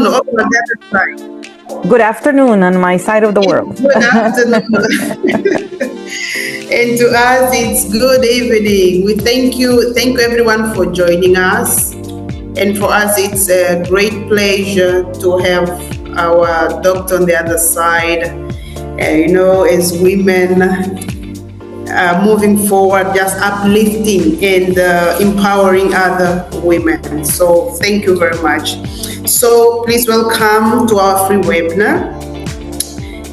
over on the other side. Good afternoon on my side of the world. Good afternoon. And to us, it's good evening. We thank you everyone for joining us. And for us, it's a great pleasure to have our doctor on the other side. As women moving forward, just uplifting and empowering other women. So thank you very much. So please welcome to our free webinar.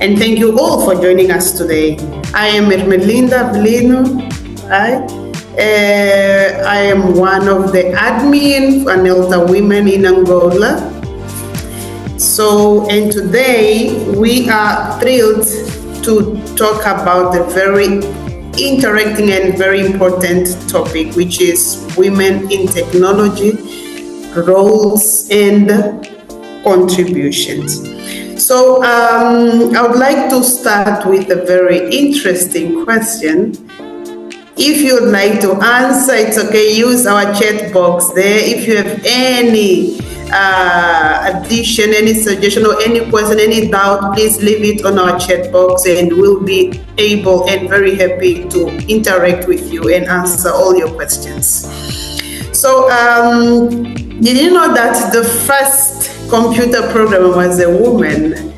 And thank you all for joining us today. I am Ermelinda Blino. I am one of the admin for ANELTA Women in Angola. And today we are thrilled to talk about the very interesting and very important topic, which is women in technology, roles and contributions. So I would like to start with a very interesting question. If you would like to answer, it's okay, use our chat box there. If you have any addition, any suggestion or any question, any doubt, please leave it on our chat box and we'll be able and very happy to interact with you and answer all your questions. So did you know that the first computer programmer was a woman?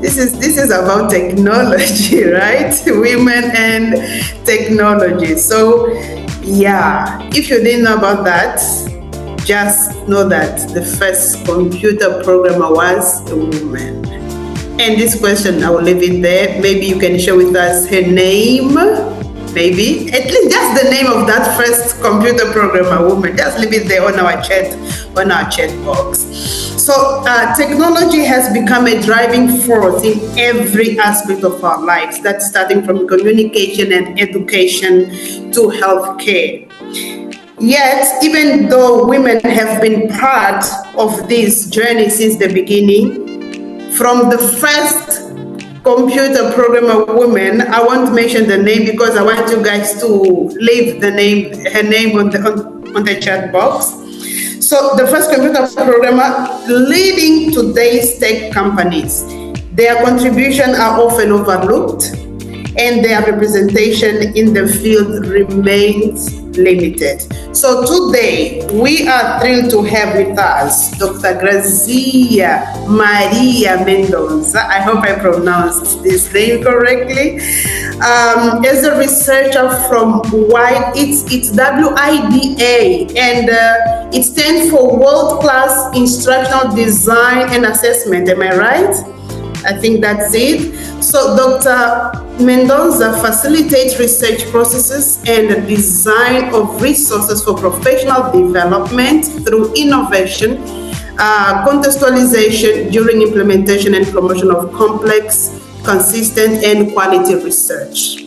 This is about technology, right? Women and technology. So yeah, if you didn't know about that, just know that the first computer programmer was a woman. And this question, I will leave it there. Maybe you can share with us her name. Maybe at least just the name of that first computer programmer woman. Just leave it there on our chat box. So technology has become a driving force in every aspect of our lives. That's starting from communication and education to healthcare. Yet, even though women have been part of this journey since the beginning, from the first computer programmer woman, I won't mention the name because I want you guys to leave her name on the chat box. So the first computer programmer leading today's tech companies, their contributions are often overlooked and their representation in the field remains limited. So today we are thrilled to have with us Dr. Grazzia Maria Mendoza. I hope I pronounced this name correctly. As a researcher from WIDA, it's WIDA, and it stands for World Class Instructional Design and Assessment. Am I right? I think that's it. So Dr. Mendoza facilitates research processes and the design of resources for professional development through innovation, contextualization during implementation and promotion of complex, consistent and quality research.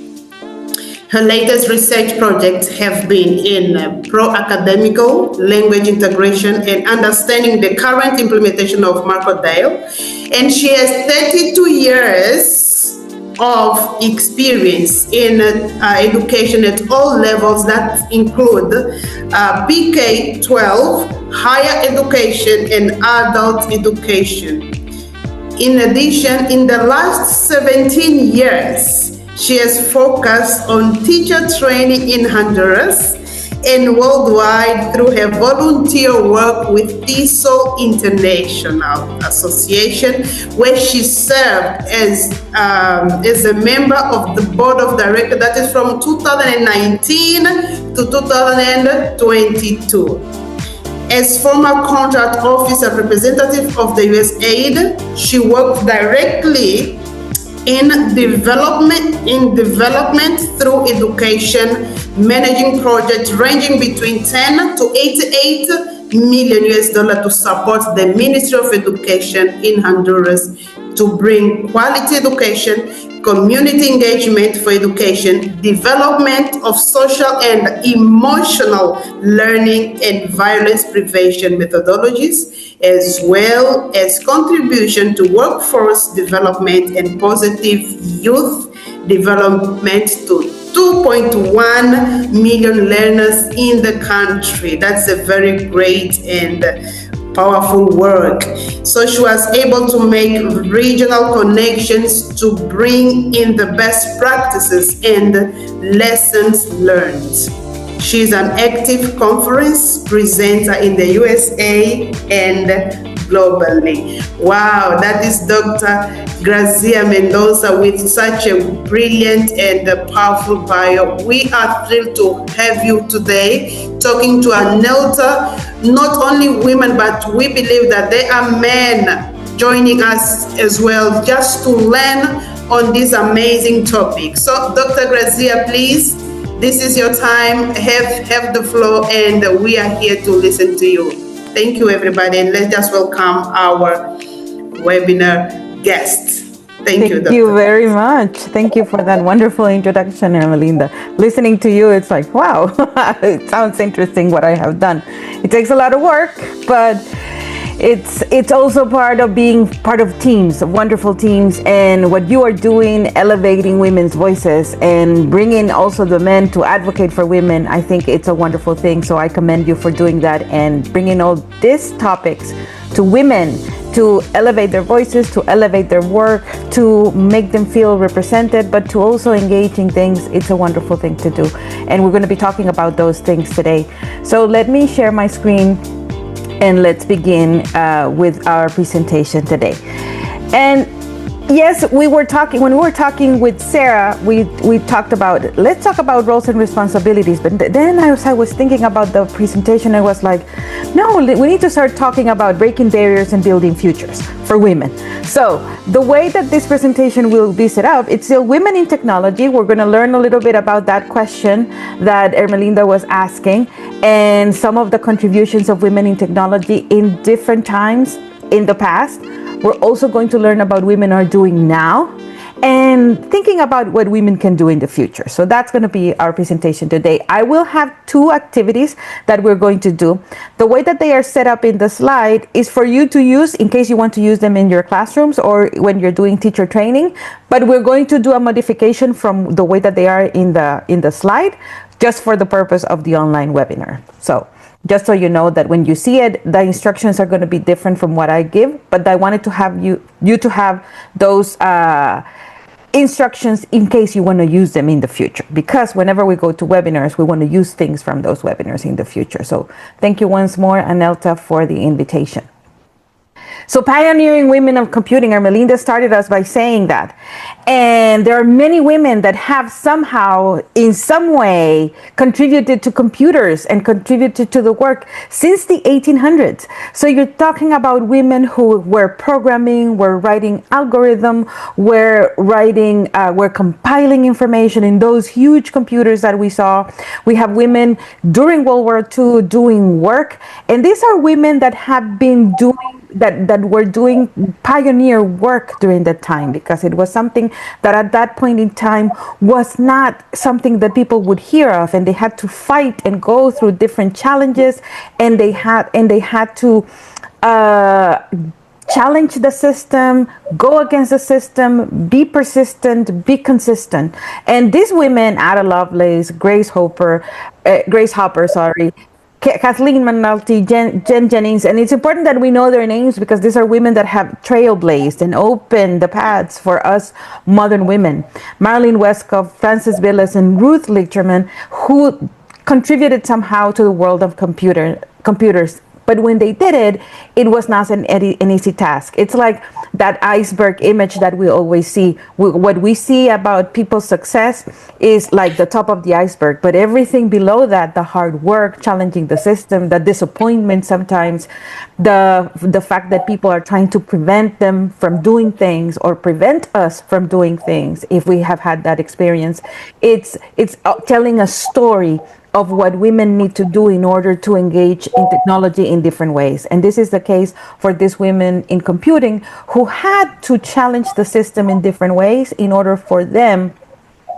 Her latest research projects have been in pro-academical, language integration, and understanding the current implementation of Markondale. And she has 32 years of experience in education at all levels that include PK-12, higher education, and adult education. In addition, in the last 17 years, she has focused on teacher training in Honduras and worldwide through her volunteer work with TESOL International Association, where she served as a member of the board of directors, that is from 2019 to 2022. As former contract officer representative of the USAID, she worked directly in development through education, managing projects ranging between 10 to 88 million US dollars to support the Ministry of Education in Honduras to bring quality education, community engagement for education, development of social and emotional learning and violence prevention methodologies, as well as contribution to workforce development and positive youth development to 2.1 million learners in the country. That's a very great and powerful work. So she was able to make regional connections to bring in the best practices and lessons learned. She's an active conference presenter in the USA and globally. Wow, that is Dr. Grazzia Mendoza with such a brilliant and powerful bio. We are thrilled to have you today talking to ANELTA, not only women, but we believe that there are men joining us as well just to learn on this amazing topic. So Dr. Grazzia, please, this is your time. Have the floor, and we are here to listen to you. Thank you, everybody, and let's just welcome our webinar guest. Thank you, Doctor. Thank you very much. Thank you for that wonderful introduction, Ermelinda. Listening to you, it's like, wow, it sounds interesting what I have done. It takes a lot of work, but it's also part of being part of teams, wonderful teams, and what you are doing, elevating women's voices and bringing also the men to advocate for women. I think it's a wonderful thing. So I commend you for doing that and bringing all these topics to women to elevate their voices, to elevate their work, to make them feel represented, but to also engage in things. It's a wonderful thing to do. And we're going to be talking about those things today. So let me share my screen and let's begin with our presentation today. And yes, when we were talking with Sarah, we talked about, let's talk about roles and responsibilities. But then I was thinking about the presentation. I was like, no, we need to start talking about breaking barriers and building futures for women. So the way that this presentation will be set up, it's still women in technology. We're going to learn a little bit about that question that Ermelinda was asking and some of the contributions of women in technology in different times in the past. We're also going to learn about what women are doing now and thinking about what women can do in the future. So that's going to be our presentation today. I will have two activities that we're going to do. The way that they are set up in the slide is for you to use in case you want to use them in your classrooms or when you're doing teacher training. But we're going to do a modification from the way that they are in the slide just for the purpose of the online webinar. So just so you know that when you see it, the instructions are going to be different from what I give, but I wanted to have you to have those instructions in case you want to use them in the future, because whenever we go to webinars, we want to use things from those webinars in the future. So thank you once more, ANELTA, for the invitation. So pioneering women of computing, Ermelinda started us by saying that. And there are many women that have somehow, in some way, contributed to computers and contributed to the work since the 1800s. So you're talking about women who were programming, were writing algorithm, were compiling information in those huge computers that we saw. We have women during World War II doing work. And these are women that have been doing that were doing pioneer work during that time, because it was something that at that point in time was not something that people would hear of, and they had to fight and go through different challenges, and they had to challenge the system, go against the system, be persistent, be consistent. And these women, Ada Lovelace, Grace Hopper, Kathleen McNulty, Jen Jennings, and it's important that we know their names because these are women that have trailblazed and opened the paths for us modern women. Marilyn Westcott, Frances Billis, and Ruth Lichterman, who contributed somehow to the world of computers. But when they did it, it was not an easy task. It's like that iceberg image that we always see. What we see about people's success is like the top of the iceberg. But everything below that, the hard work, challenging the system, the disappointment sometimes, the fact that people are trying to prevent them from doing things or prevent us from doing things, if we have had that experience, it's telling a story of what women need to do in order to engage in technology in different ways. And this is the case for these women in computing who had to challenge the system in different ways in order for them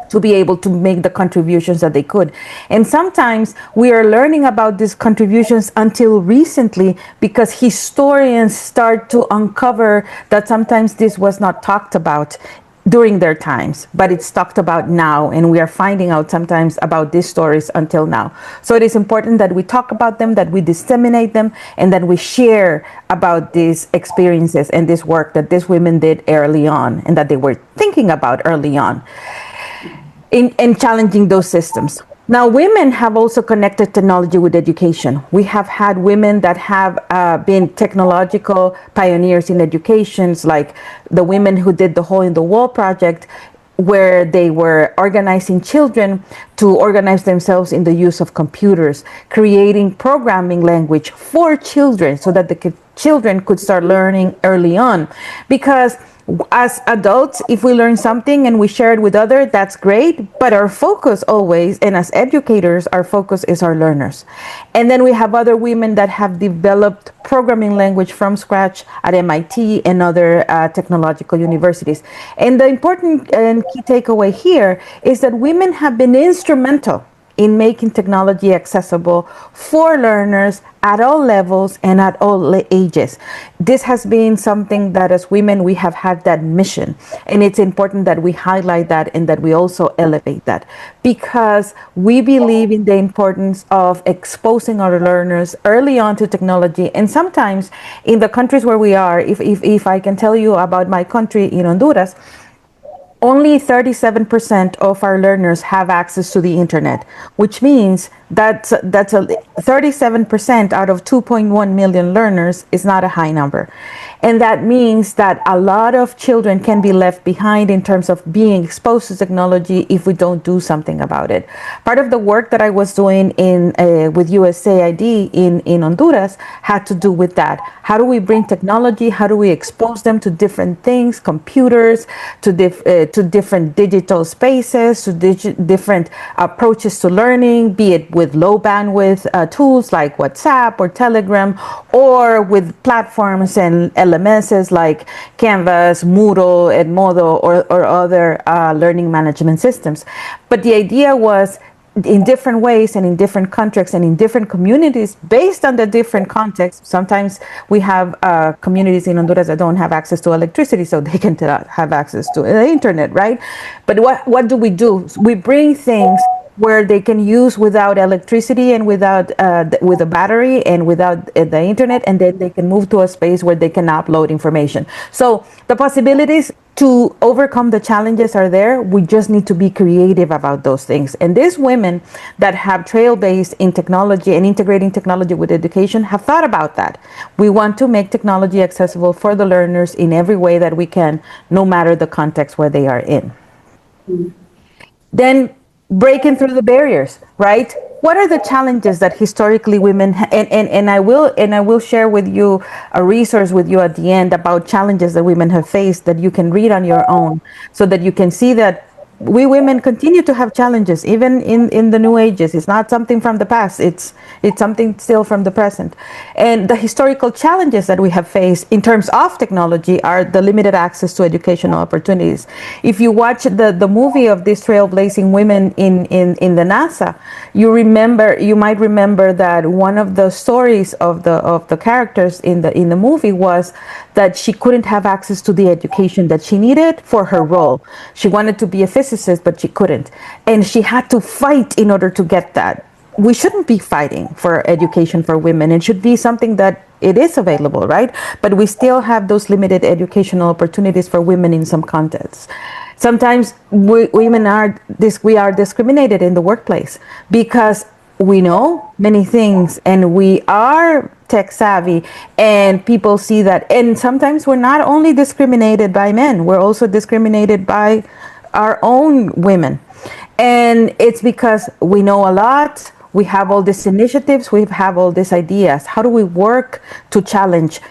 to be able to make the contributions that they could. And sometimes we are learning about these contributions until recently because historians start to uncover that sometimes this was not talked about during their times, but it's talked about now, and we are finding out sometimes about these stories until now. So it is important that we talk about them, that we disseminate them, and that we share about these experiences and this work that these women did early on, and that they were thinking about early on in challenging those systems. Now, women have also connected technology with education. We have had women that have been technological pioneers in educations, like the women who did the Hole in the Wall project, where they were organizing children to organize themselves in the use of computers, creating programming language for children so that the children could start learning early on. Because as adults, if we learn something and we share it with others, that's great. But our focus always, and as educators, our focus is our learners. And then we have other women that have developed programming language from scratch at MIT and other technological universities. And the important and key takeaway here is that women have been instrumental in making technology accessible for learners at all levels and at all ages. This has been something that as women we have had that mission, and it's important that we highlight that and that we also elevate that, because we believe in the importance of exposing our learners early on to technology. And sometimes in the countries where we are, if I can tell you about my country in Honduras, only 37% of our learners have access to the internet, which means that's a 37% out of 2.1 million learners is not a high number. And that means that a lot of children can be left behind in terms of being exposed to technology if we don't do something about it. Part of the work that I was doing with USAID in Honduras had to do with that. How do we bring technology? How do we expose them to different things, computers, to different digital spaces, to different approaches to learning, be it with low bandwidth tools like WhatsApp or Telegram, or with platforms and LMSs like Canvas, Moodle, Edmodo, or other learning management systems. But the idea was, in different ways and in different contexts and in different communities, based on the different contexts. Sometimes we have communities in Honduras that don't have access to electricity, so they can have access to the internet, right? But what do? We bring things where they can use without electricity and with a battery and without the internet, and then they can move to a space where they can upload information. So the possibilities to overcome the challenges are there. We just need to be creative about those things. And these women that have trailblazed in technology and integrating technology with education have thought about that. We want to make technology accessible for the learners in every way that we can, no matter the context where they are in. Then breaking through the barriers, right? What are the challenges that historically women and I will share with you a resource with you at the end about challenges that women have faced that you can read on your own, so that you can see that we women continue to have challenges even in the new ages. It's not something from the past, it's something still from the present. And the historical challenges that we have faced in terms of technology are the limited access to educational opportunities. If you watch the movie of these trailblazing women in the NASA, you might remember that one of the stories of the characters in the movie was that she couldn't have access to the education that she needed for her role. She wanted to be a physicist, but she couldn't. And she had to fight in order to get that. We shouldn't be fighting for education for women. It should be something that it is available, right? But we still have those limited educational opportunities for women in some contexts. Sometimes we are discriminated in the workplace because we know many things and we are tech savvy, and people see that. And sometimes we're not only discriminated by men, we're also discriminated by our own women. And it's because we know a lot, we have all these initiatives, we have all these ideas. How do we work to challenge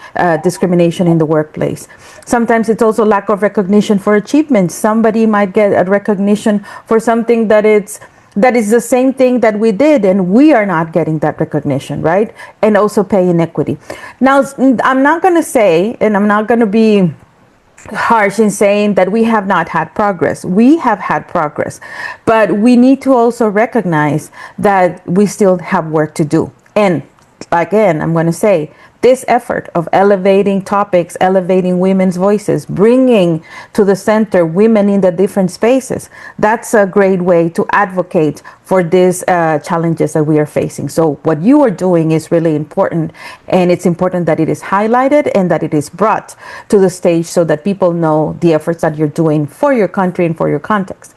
discrimination in the workplace? Sometimes it's also lack of recognition for achievements. Somebody might get a recognition for something that is the same thing that we did, and we are not getting that recognition, right? And also pay inequity. Now, I'm not going to say, and I'm not going to be harsh in saying that we have not had progress. We have had progress, but we need to also recognize that we still have work to do. And again, I'm going to say, this effort of elevating topics, elevating women's voices, bringing to the center women in the different spaces, that's a great way to advocate for these challenges that we are facing. So what you are doing is really important, and it's important that it is highlighted and that it is brought to the stage so that people know the efforts that you're doing for your country and for your context.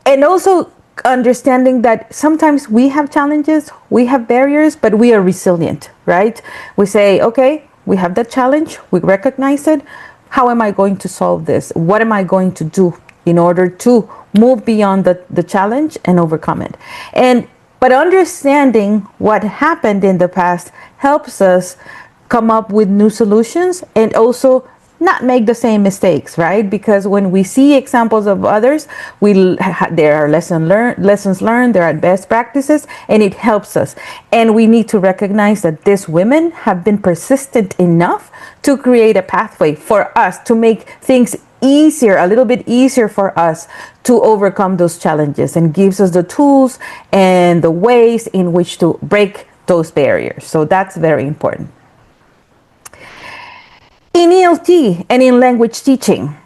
And also understanding that sometimes we have challenges, we have barriers, but we are resilient, right? We say, okay, we have that challenge, we recognize it. How am I going to solve this? What am I going to do in order to move beyond the challenge and overcome it? But understanding what happened in the past helps us come up with new solutions and also not make the same mistakes, right? Because when we see examples of others, there are lessons learned, there are best practices, and it helps us. And we need to recognize that these women have been persistent enough to create a pathway for us to make things easier, a little bit easier for us to overcome those challenges, and gives us the tools and the ways in which to break those barriers. So that's very important. In ELT and in language teaching,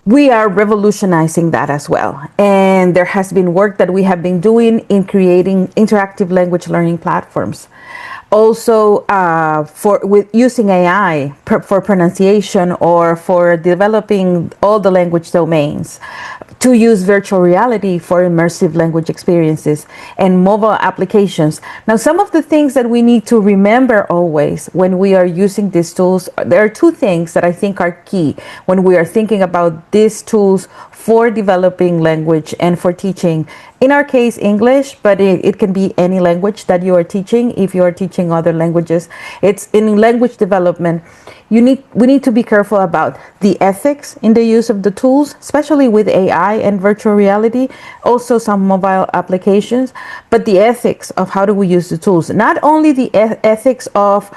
we are revolutionizing that as well. And there has been work that we have been doing in creating interactive language learning platforms. Also, with using AI for pronunciation or for developing all the language domains, to use virtual reality for immersive language experiences and mobile applications. Now, some of the things that we need to remember always when we are using these tools, there are two things that I think are key when we are thinking about these tools for developing language and for teaching. In our case, English, but it can be any language that you are teaching. If you are teaching other languages, it's in language development. We need to be careful about the ethics in the use of the tools, especially with AI and virtual reality, also some mobile applications, but the ethics of how do we use the tools. Not only the ethics of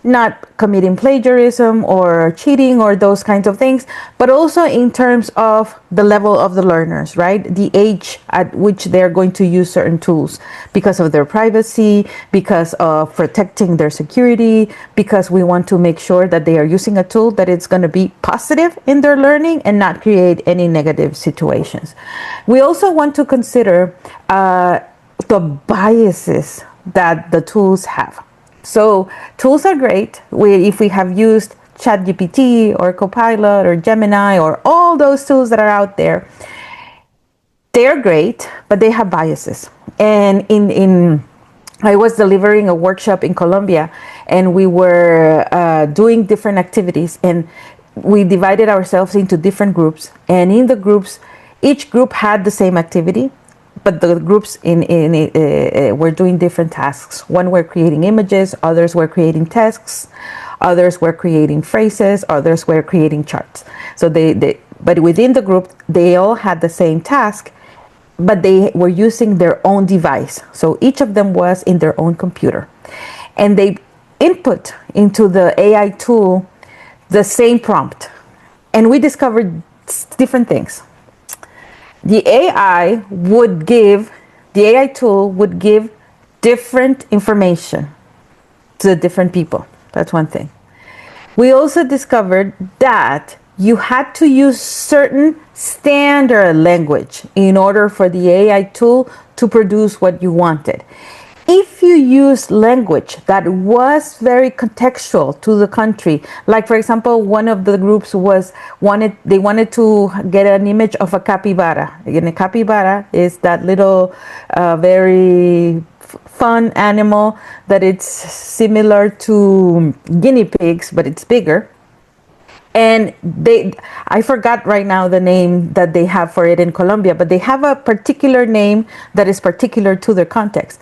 not committing plagiarism or cheating or those kinds of things, but also in terms of the level of the learners, right? The age at which they're going to use certain tools because of their privacy, because of protecting their security, because we want to make sure that they are using a tool that it's going to be positive in their learning and not create any negative situations. We also want to consider the biases that the tools have. So tools are great. If we have used ChatGPT or Copilot or Gemini or all those tools that are out there, they're great, but they have biases. And I was delivering a workshop in Colombia, and we were doing different activities, and we divided ourselves into different groups. And in the groups, each group had the same activity, but the groups were doing different tasks. One were creating images, others were creating texts, others were creating phrases, others were creating charts. So but within the group, they all had the same task, but they were using their own device. So each of them was in their own computer. And they input into the AI tool the same prompt. And we discovered different things. The AI tool would give different information to the different people. That's one thing. We also discovered that you had to use certain standard language in order for the AI tool to produce what you wanted. If you use language that was very contextual to the country, like for example, one of the groups wanted to get an image of a capybara. And a capybara is that little very fun animal that it's similar to guinea pigs, but it's bigger. And I forgot right now the name that they have for it in Colombia, but they have a particular name that is particular to their context.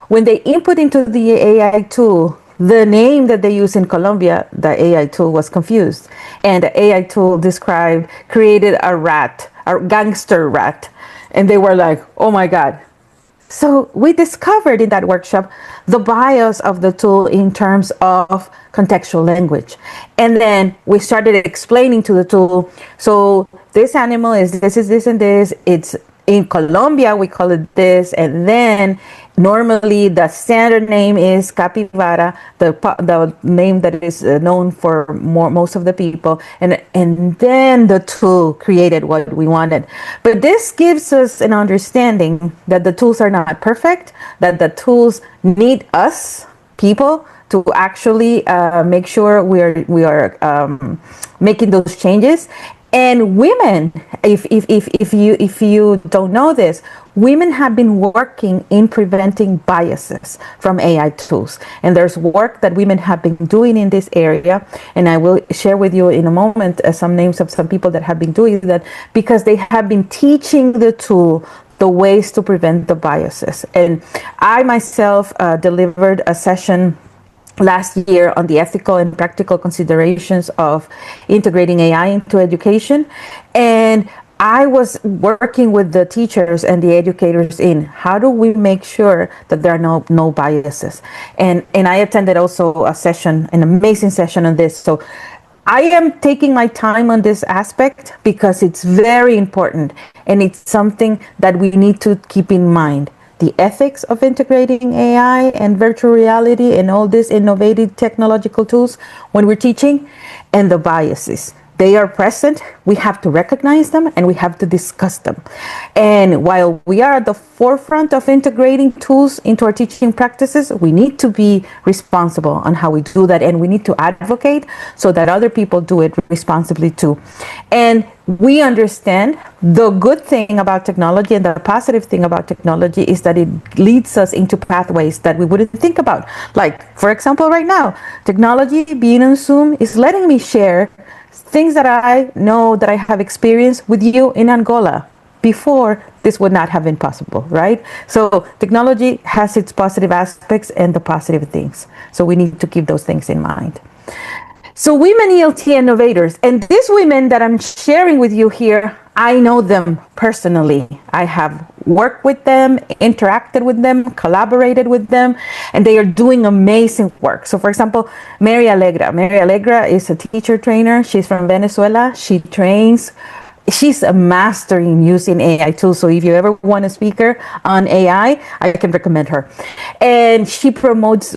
When they input into the AI tool the name that they use in Colombia, the AI tool was confused. And the AI tool created a gangster rat. And they were like, oh my God. So we discovered in that workshop the bias of the tool in terms of contextual language. And then we started explaining to the tool, so this animal is this, and this. In Colombia, we call it this, and then normally the standard name is capybara, the name that is known for most of the people, and then the tool created what we wanted. But this gives us an understanding that the tools are not perfect, that the tools need us people to actually make sure we are making those changes. And women, if you don't know this, women have been working in preventing biases from AI tools. And there's work that women have been doing in this area. And I will share with you in a moment some names of some people that have been doing that, because they have been teaching the tool the ways to prevent the biases. And I myself delivered a session last year on the ethical and practical considerations of integrating AI into education. And I was working with the teachers and the educators in how do we make sure that there are no biases. And I attended also a session, an amazing session on this. So I am taking my time on this aspect because it's very important, and it's something that we need to keep in mind. The ethics of integrating AI and virtual reality and all these innovative technological tools when we're teaching, and the biases. They are present. We have to recognize them and we have to discuss them. And while we are at the forefront of integrating tools into our teaching practices, we need to be responsible on how we do that, and we need to advocate so that other people do it responsibly too. And we understand the good thing about technology and the positive thing about technology is that it leads us into pathways that we wouldn't think about. Like, for example, right now, technology being on Zoom is letting me share things that I know that I have experienced with you in Angola. Before, this would not have been possible, right? So technology has its positive aspects and the positive things. So we need to keep those things in mind. So women ELT innovators, and these women that I'm sharing with you here, I know them personally. I have worked with them, interacted with them, collaborated with them, and they are doing amazing work. So for example, Mary Alegra is a teacher trainer. She's from Venezuela. She's a master in using AI tools. So if you ever want a speaker on AI, I can recommend her. And she promotes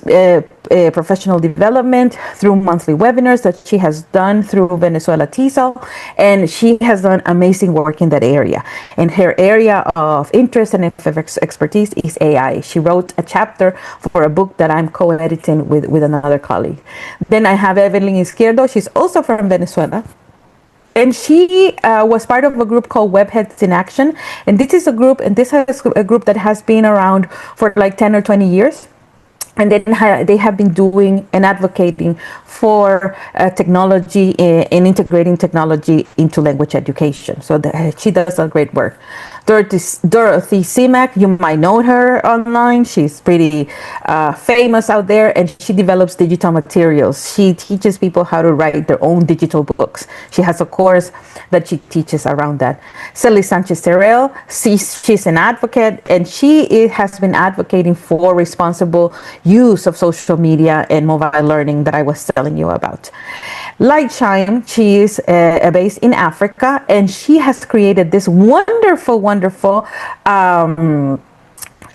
professional development through monthly webinars that she has done through Venezuela TESOL. And she has done amazing work in that area. And her area of interest and expertise is AI. She wrote a chapter for a book that I'm co-editing with another colleague. Then I have Evelyn Izquierdo. She's also from Venezuela. And she was part of a group called Webheads in Action. And this is a group that has been around for like 10 or 20 years. And then they have been doing and advocating for technology and integrating technology into language education. So she does a great work. Dorothy Simak, you might know her online. She's pretty famous out there, and she develops digital materials. She teaches people how to write their own digital books. She has a course that she teaches around that. Sally Sanchez-Terrell, she's an advocate, and she has been advocating for responsible use of social media and mobile learning that I was telling you about. Lightshine, she is based in Africa, and she has created this wonderful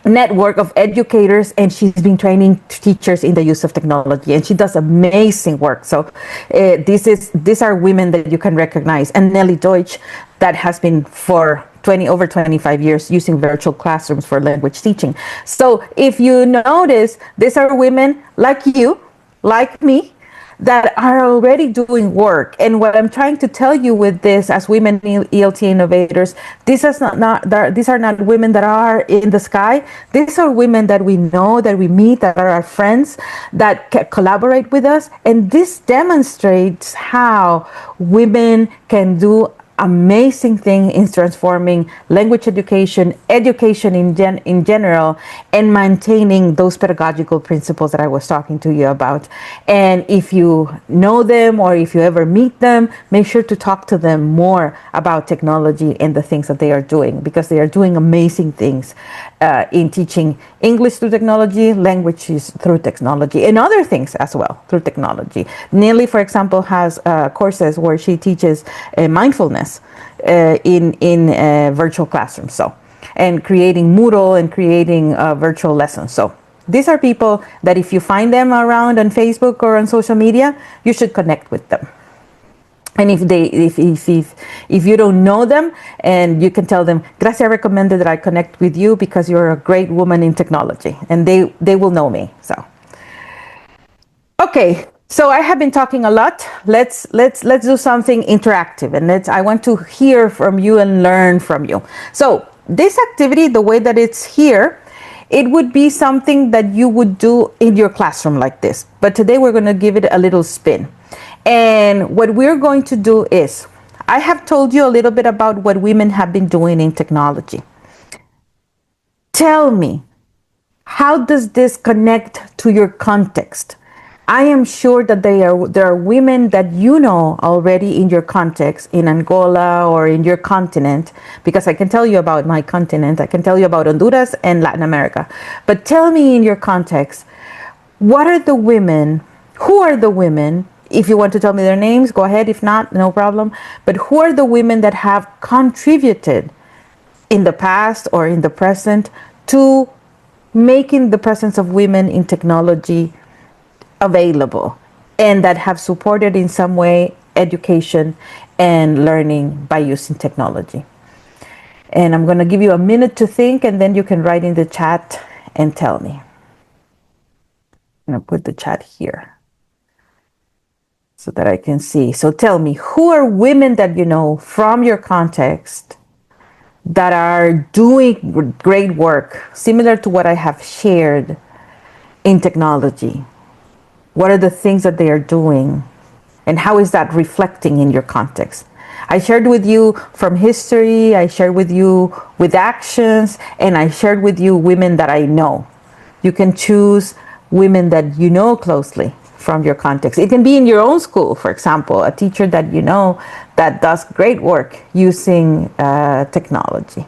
network of educators, and she's been training teachers in the use of technology, and she does amazing work. So these are women that you can recognize. And Nelly Deutsch, that has been for over 25 years using virtual classrooms for language teaching. So if you notice, these are women like you, like me, that are already doing work. And what I'm trying to tell you with this, as women ELT innovators, these are not women that are in the sky. These are women that we know, that we meet, that are our friends, that collaborate with us. And this demonstrates how women can do amazing thing in transforming language education in general, and maintaining those pedagogical principles that I was talking to you about. And if you know them, or if you ever meet them, make sure to talk to them more about technology and the things that they are doing, because they are doing amazing things in teaching English through technology, languages through technology, and other things as well through technology. Nelly, for example, has courses where she teaches mindfulness in virtual classrooms. So and creating Moodle and creating virtual lessons. So these are people that if you find them around on Facebook or on social media, you should connect with them. And if you don't know them, and you can tell them, Grazzia recommended that I connect with you because you're a great woman in technology, and they will know me. So, okay. So I have been talking a lot. Let's do something interactive, and I want to hear from you and learn from you. So this activity, the way that it's here, it would be something that you would do in your classroom like this. But today we're going to give it a little spin. And what we're going to do is, I have told you a little bit about what women have been doing in technology. Tell me, how does this connect to your context? I am sure that there are women that you know already in your context, in Angola or in your continent, because I can tell you about my continent, I can tell you about Honduras and Latin America. But tell me in your context, who are the women, if you want to tell me their names, go ahead, if not, no problem. But who are the women that have contributed in the past or in the present to making the presence of women in technology available, and that have supported in some way education and learning by using technology? And I'm going to give you a minute to think, and then you can write in the chat and tell me. I'm going to put the chat here so that I can see. So tell me, who are women that you know from your context that are doing great work, similar to what I have shared in technology? What are the things that they are doing? And how is that reflecting in your context? I shared with you from history, I shared with you with actions, and I shared with you women that I know. You can choose women that you know closely from your context. It can be in your own school, for example, a teacher that you know that does great work using technology.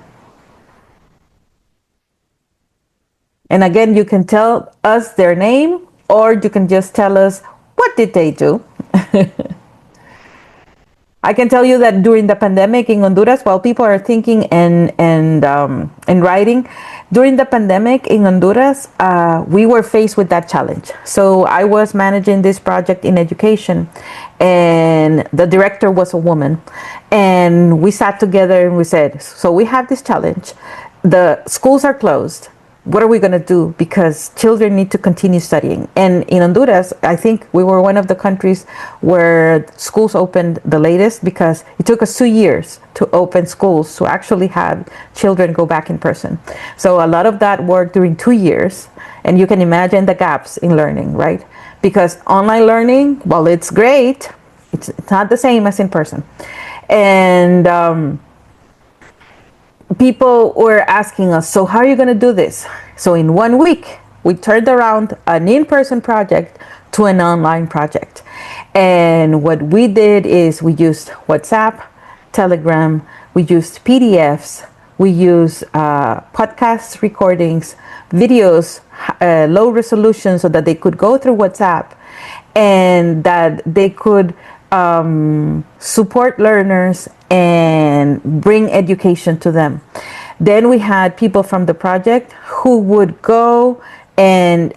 And again, you can tell us their name, or you can just tell us, what did they do? I can tell you that during the pandemic in Honduras, while people are thinking and writing, during the pandemic in Honduras, we were faced with that challenge. So I was managing this project in education, and the director was a woman. And we sat together and we said, so we have this challenge. The schools are closed. What are we going to do? Because children need to continue studying. And in Honduras, I think we were one of the countries where schools opened the latest, because it took us 2 years to open schools to actually have children go back in person. So a lot of that work during 2 years, and you can imagine the gaps in learning, right? Because online learning, while it's great, it's not the same as in person. And people were asking us, so how are you going to do this? So in 1 week, we turned around an in-person project to an online project. And what we did is we used WhatsApp, Telegram, we used PDFs, we used podcast recordings, videos, low resolution, so that they could go through WhatsApp and that they could support learners and bring education to them. Then we had people from the project who would go and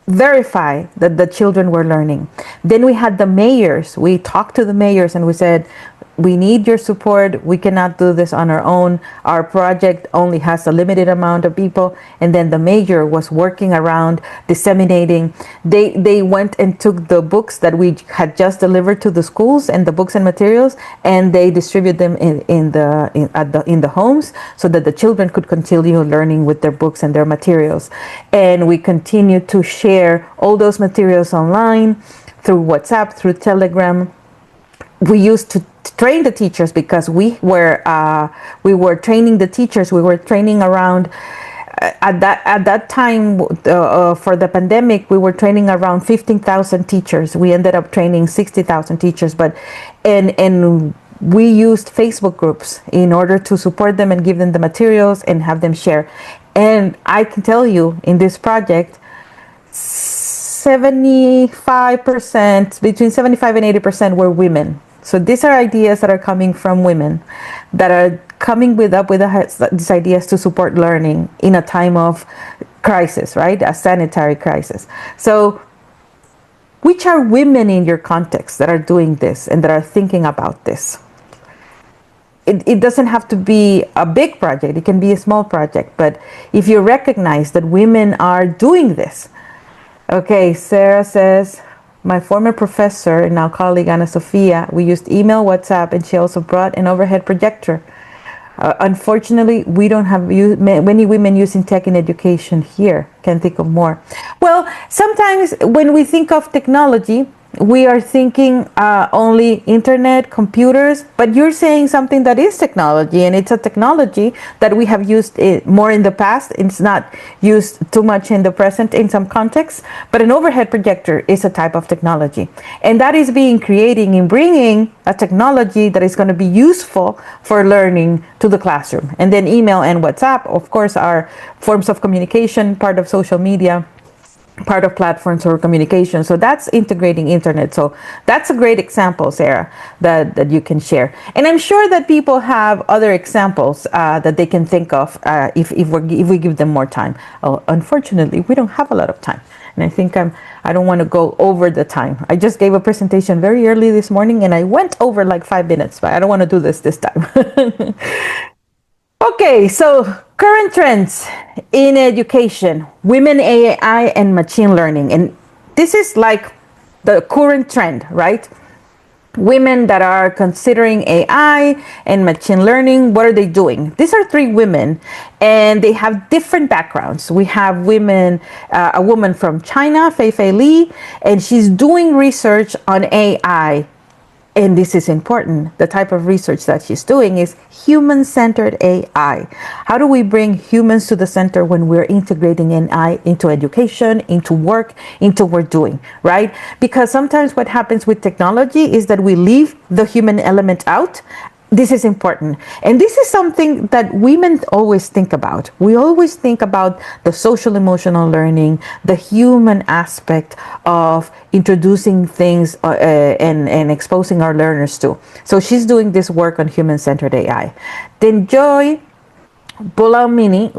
verify that the children were learning. Then we had the mayors. We talked to the mayors and we said, we need your support. We cannot do this on our own. Our project only has a limited amount of people. And then the mayor was working around disseminating. They went and took the books that we had just delivered to the schools and the books and materials, and they distribute them in the homes so that the children could continue learning with their books and their materials. And we continue to share all those materials online through WhatsApp, through Telegram. We used to train the teachers, because we were training the teachers. We were training around at that time for the pandemic. We were training around 15,000 teachers. We ended up training 60,000 teachers, and we used Facebook groups in order to support them and give them the materials and have them share. And I can tell you, in this project, 75%, between 75 and 80% were women. So these are ideas that are coming from women that are coming up with these ideas to support learning in a time of crisis, right? A sanitary crisis. So which are women in your context that are doing this and that are thinking about this? It doesn't have to be a big project. It can be a small project. But if you recognize that women are doing this. Okay, Sarah says, my former professor and now colleague Ana Sofia, we used email, WhatsApp, and she also brought an overhead projector. Unfortunately, we don't have many women using tech in education here. Can't think of more. Well, sometimes when we think of technology, we are thinking only internet, computers, but you're saying something that is technology, and it's a technology that we have used more in the past. It's not used too much in the present in some contexts, but an overhead projector is a type of technology. And that is creating and bringing a technology that is going to be useful for learning to the classroom. And then email and WhatsApp, of course, are forms of communication, part of social media, part of platforms for communication. So that's integrating internet. So that's a great example, Sarah, that you can share. And I'm sure that people have other examples that they can think of if we give them more time. Unfortunately, we don't have a lot of time. And I think I don't want to go over the time. I just gave a presentation very early this morning and I went over like 5 minutes, but I don't want to do this time. Okay, so current trends in education, women, AI, and machine learning. And this is like the current trend, right? Women that are considering AI and machine learning, what are they doing? These are 3 women, and they have different backgrounds. We have women, a woman from China, Fei Li, and she's doing research on AI. And this is important. The type of research that she's doing is human-centered AI. How do we bring humans to the center when we're integrating AI into education, into work, into what we're doing, right? Because sometimes what happens with technology is that we leave the human element out. This is important. And this is something that women always think about. We always think about the social emotional learning, the human aspect of introducing things and exposing our learners to. So she's doing this work on human-centered AI. Then Joy Bulamwini,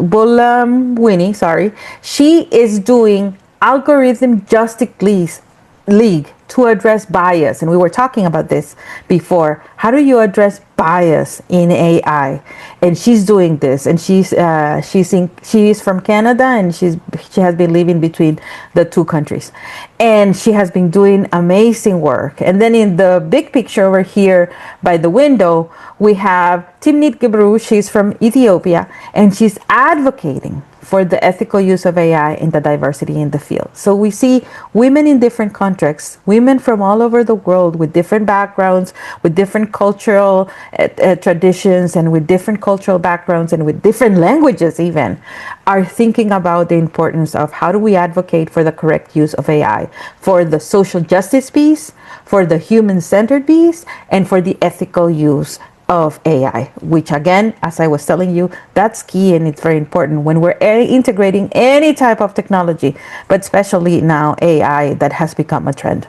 she is doing algorithm justice league to address bias, and we were talking about this before. How do you address bias in AI? And she's doing this, and she is from Canada, and she has been living between the 2 countries, and she has been doing amazing work. And then in the big picture over here by the window, we have Timnit Gebru. She's from Ethiopia, and she's advocating for the ethical use of AI and the diversity in the field. So we see women in different contexts, women from all over the world with different backgrounds, with different cultural traditions, and with different cultural backgrounds, and with different languages even, are thinking about the importance of how do we advocate for the correct use of AI, for the social justice piece, for the human-centered piece, and for the ethical use of AI, which again, as I was telling you, that's key, and it's very important when we're integrating any type of technology, but especially now AI that has become a trend.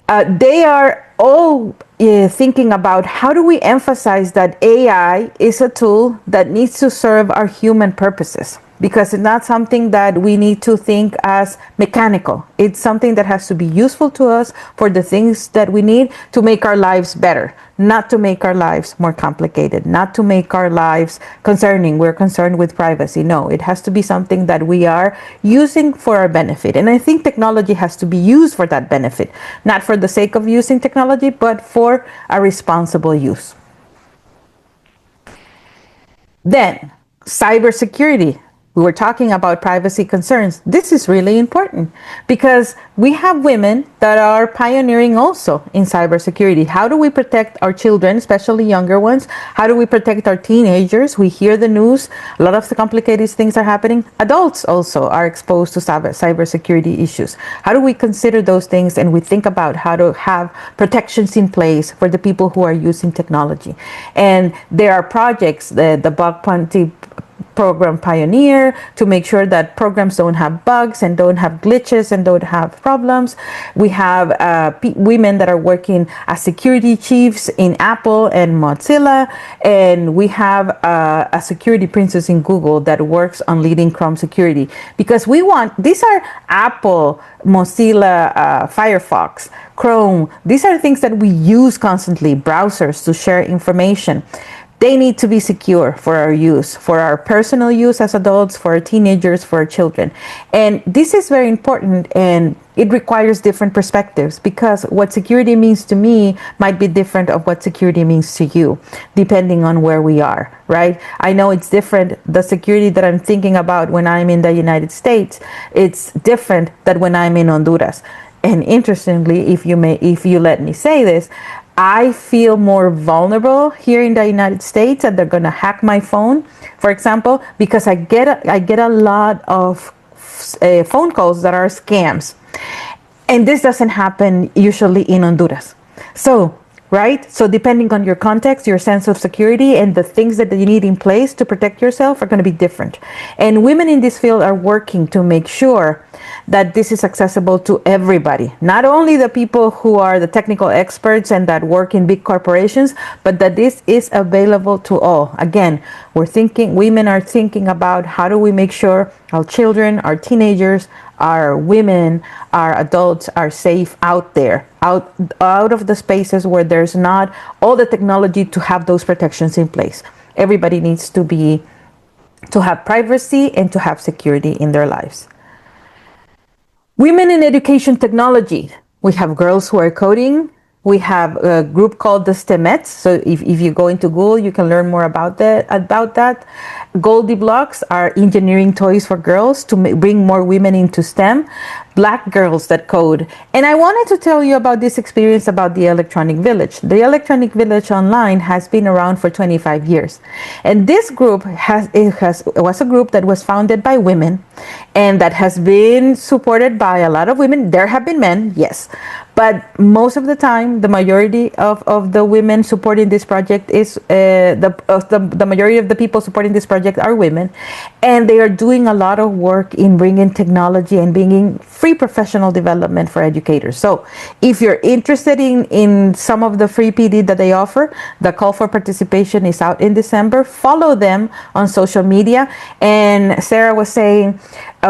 They are all thinking about how do we emphasize that AI is a tool that needs to serve our human purposes, because it's not something that we need to think as mechanical. It's something that has to be useful to us for the things that we need to make our lives better, not to make our lives more complicated, not to make our lives concerning. We're concerned with privacy. No, it has to be something that we are using for our benefit. And I think technology has to be used for that benefit, not for the sake of using technology, but for a responsible use. Then, cybersecurity. We were talking about privacy concerns. This is really important because we have women that are pioneering also in cybersecurity. How do we protect our children, especially younger ones? How do we protect our teenagers? We hear the news. A lot of the complicated things are happening. Adults also are exposed to cybersecurity issues. How do we consider those things, and we think about how to have protections in place for the people who are using technology? And there are projects, the Bug Bounty program pioneer to make sure that programs don't have bugs and don't have glitches and don't have problems. We have women that are working as security chiefs in Apple and Mozilla, and we have a security princess in Google that works on leading Chrome security, because these are Apple, Mozilla, Firefox, Chrome. These are things that we use constantly, browsers to share information. They need to be secure for our use, for our personal use as adults, for our teenagers, for our children. And this is very important, and it requires different perspectives, because what security means to me might be different of what security means to you, depending on where we are, right? I know it's different. The security that I'm thinking about when I'm in the United States, it's different than when I'm in Honduras. And interestingly, if you let me say this, I feel more vulnerable here in the United States that they're going to hack my phone, for example, because I get a lot of phone calls that are scams. And this doesn't happen usually in Honduras. So, right? So depending on your context, your sense of security, and the things that you need in place to protect yourself are going to be different. And women in this field are working to make sure that this is accessible to everybody, not only the people who are the technical experts and that work in big corporations, but that this is available to all. Again, women are thinking about how do we make sure our children, our teenagers, our women, our adults are safe out there, out of the spaces where there's not all the technology to have those protections in place. Everybody needs to have privacy and to have security in their lives. Women in education technology. We have girls who are coding. We have a group called the STEMettes. So if you go into Google, you can learn more about that. Goldie Blocks are engineering toys for girls to bring more women into STEM. Black girls that code. And I wanted to tell you about this experience about the Electronic Village. The Electronic Village Online has been around for 25 years. And this group was a group that was founded by women and that has been supported by a lot of women. There have been men, yes. But most of the time, the majority of the women supporting this project is the majority of the people supporting this project are women, and they are doing a lot of work in bringing technology and bringing free professional development for educators. So if you're interested in some of the free PD that they offer, the call for participation is out in December. Follow them on social media. And Sarah was saying,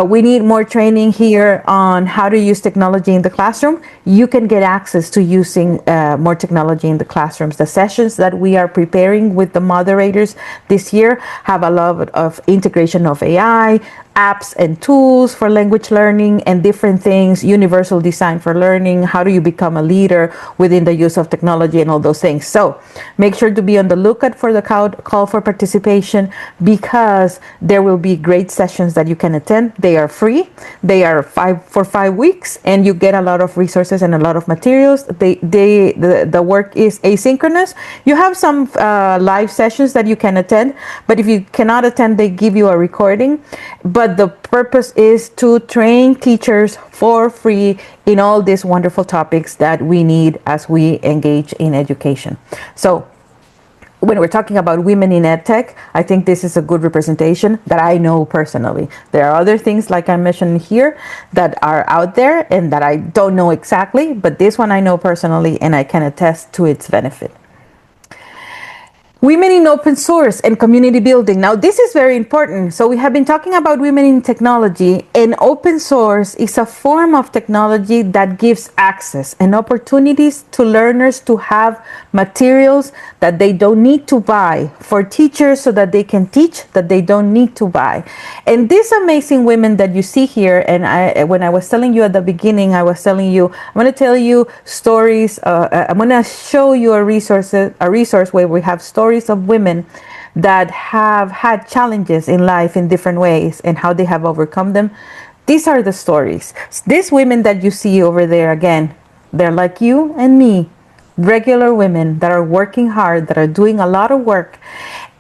we need more training here on how to use technology in the classroom. You can get access to using more technology in the classrooms. The sessions that we are preparing with the moderators this year have a lot of integration of AI, apps and tools for language learning and different things, universal design for learning, how do you become a leader within the use of technology and all those things. So make sure to be on the lookout for the call for participation, because there will be great sessions that you can attend. They are free. They are for 5 weeks, and you get a lot of resources and a lot of materials. The work is asynchronous. You have some live sessions that you can attend, but if you cannot attend, they give you a recording. But the purpose is to train teachers for free in all these wonderful topics that we need as we engage in education. So when we're talking about women in EdTech, I think this is a good representation that I know personally. There are other things, like I mentioned here, that are out there and that I don't know exactly, but this one I know personally and I can attest to its benefit. Women in open source and community building. Now, this is very important. So we have been talking about women in technology, and open source is a form of technology that gives access and opportunities to learners to have materials that they don't need to buy, for teachers so that they can teach that they don't need to buy. And these amazing women that you see here, and when I was telling you at the beginning, I was telling you, I'm going to tell you stories. I'm going to show you a resource where we have stories of women that have had challenges in life in different ways and how they have overcome them. These are the stories. These women that you see over there, again, they're like you and me, regular women that are working hard, that are doing a lot of work.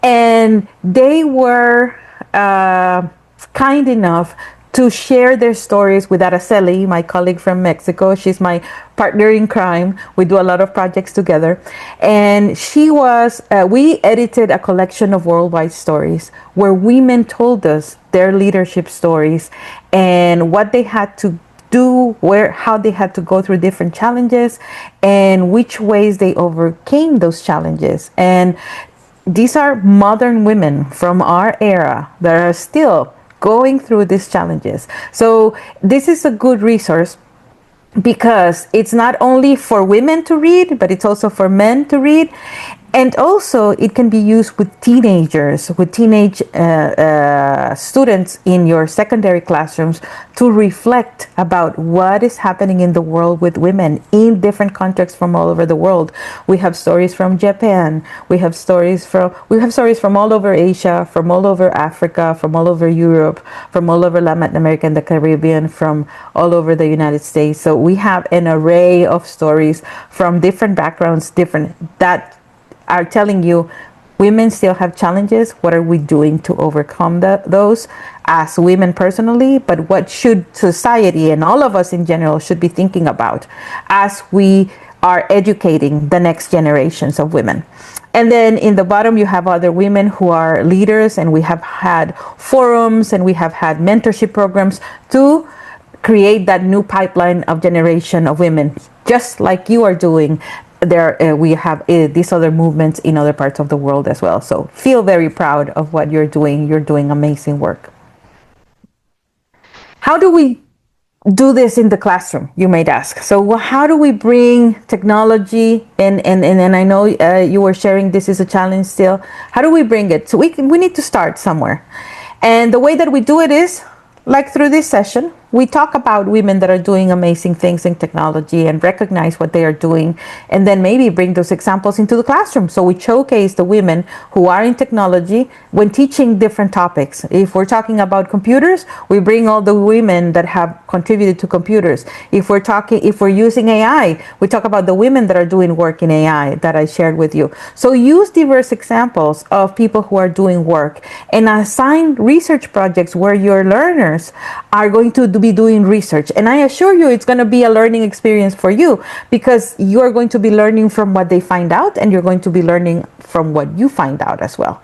And they were kind enough to share their stories with Araceli, my colleague from Mexico. She's my partner in crime. We do a lot of projects together. And we edited a collection of worldwide stories where women told us their leadership stories and what they had to do, how they had to go through different challenges and which ways they overcame those challenges. And these are modern women from our era that are still going through these challenges. So this is a good resource because it's not only for women to read, but it's also for men to read. And also it can be used with teenagers, with teenage students in your secondary classrooms to reflect about what is happening in the world with women in different contexts from all over the world. We have stories from Japan. We have stories from all over Asia, from all over Africa, from all over Europe, from all over Latin America and the Caribbean, from all over the United States. So we have an array of stories from different backgrounds, that are telling you women still have challenges. What are we doing to overcome those as women personally, but what should society and all of us in general should be thinking about as we are educating the next generations of women. And then in the bottom, you have other women who are leaders, and we have had forums and we have had mentorship programs to create that new pipeline of generation of women, just like you are doing. We have these other movements in other parts of the world as well. So feel very proud of what you're doing. You're doing amazing work. How do we do this in the classroom, you might ask? So how do we bring technology and I know you were sharing this is a challenge still. How do we bring it? So we need to start somewhere. And the way that we do it is like through this session. We talk about women that are doing amazing things in technology and recognize what they are doing, and then maybe bring those examples into the classroom. So we showcase the women who are in technology when teaching different topics. If we're talking about computers, we bring all the women that have contributed to computers. If we're using AI, we talk about the women that are doing work in AI that I shared with you. So use diverse examples of people who are doing work and assign research projects where your learners are going to be doing research. And I assure you it's going to be a learning experience for you, because you're going to be learning from what they find out, and you're going to be learning from what you find out as well.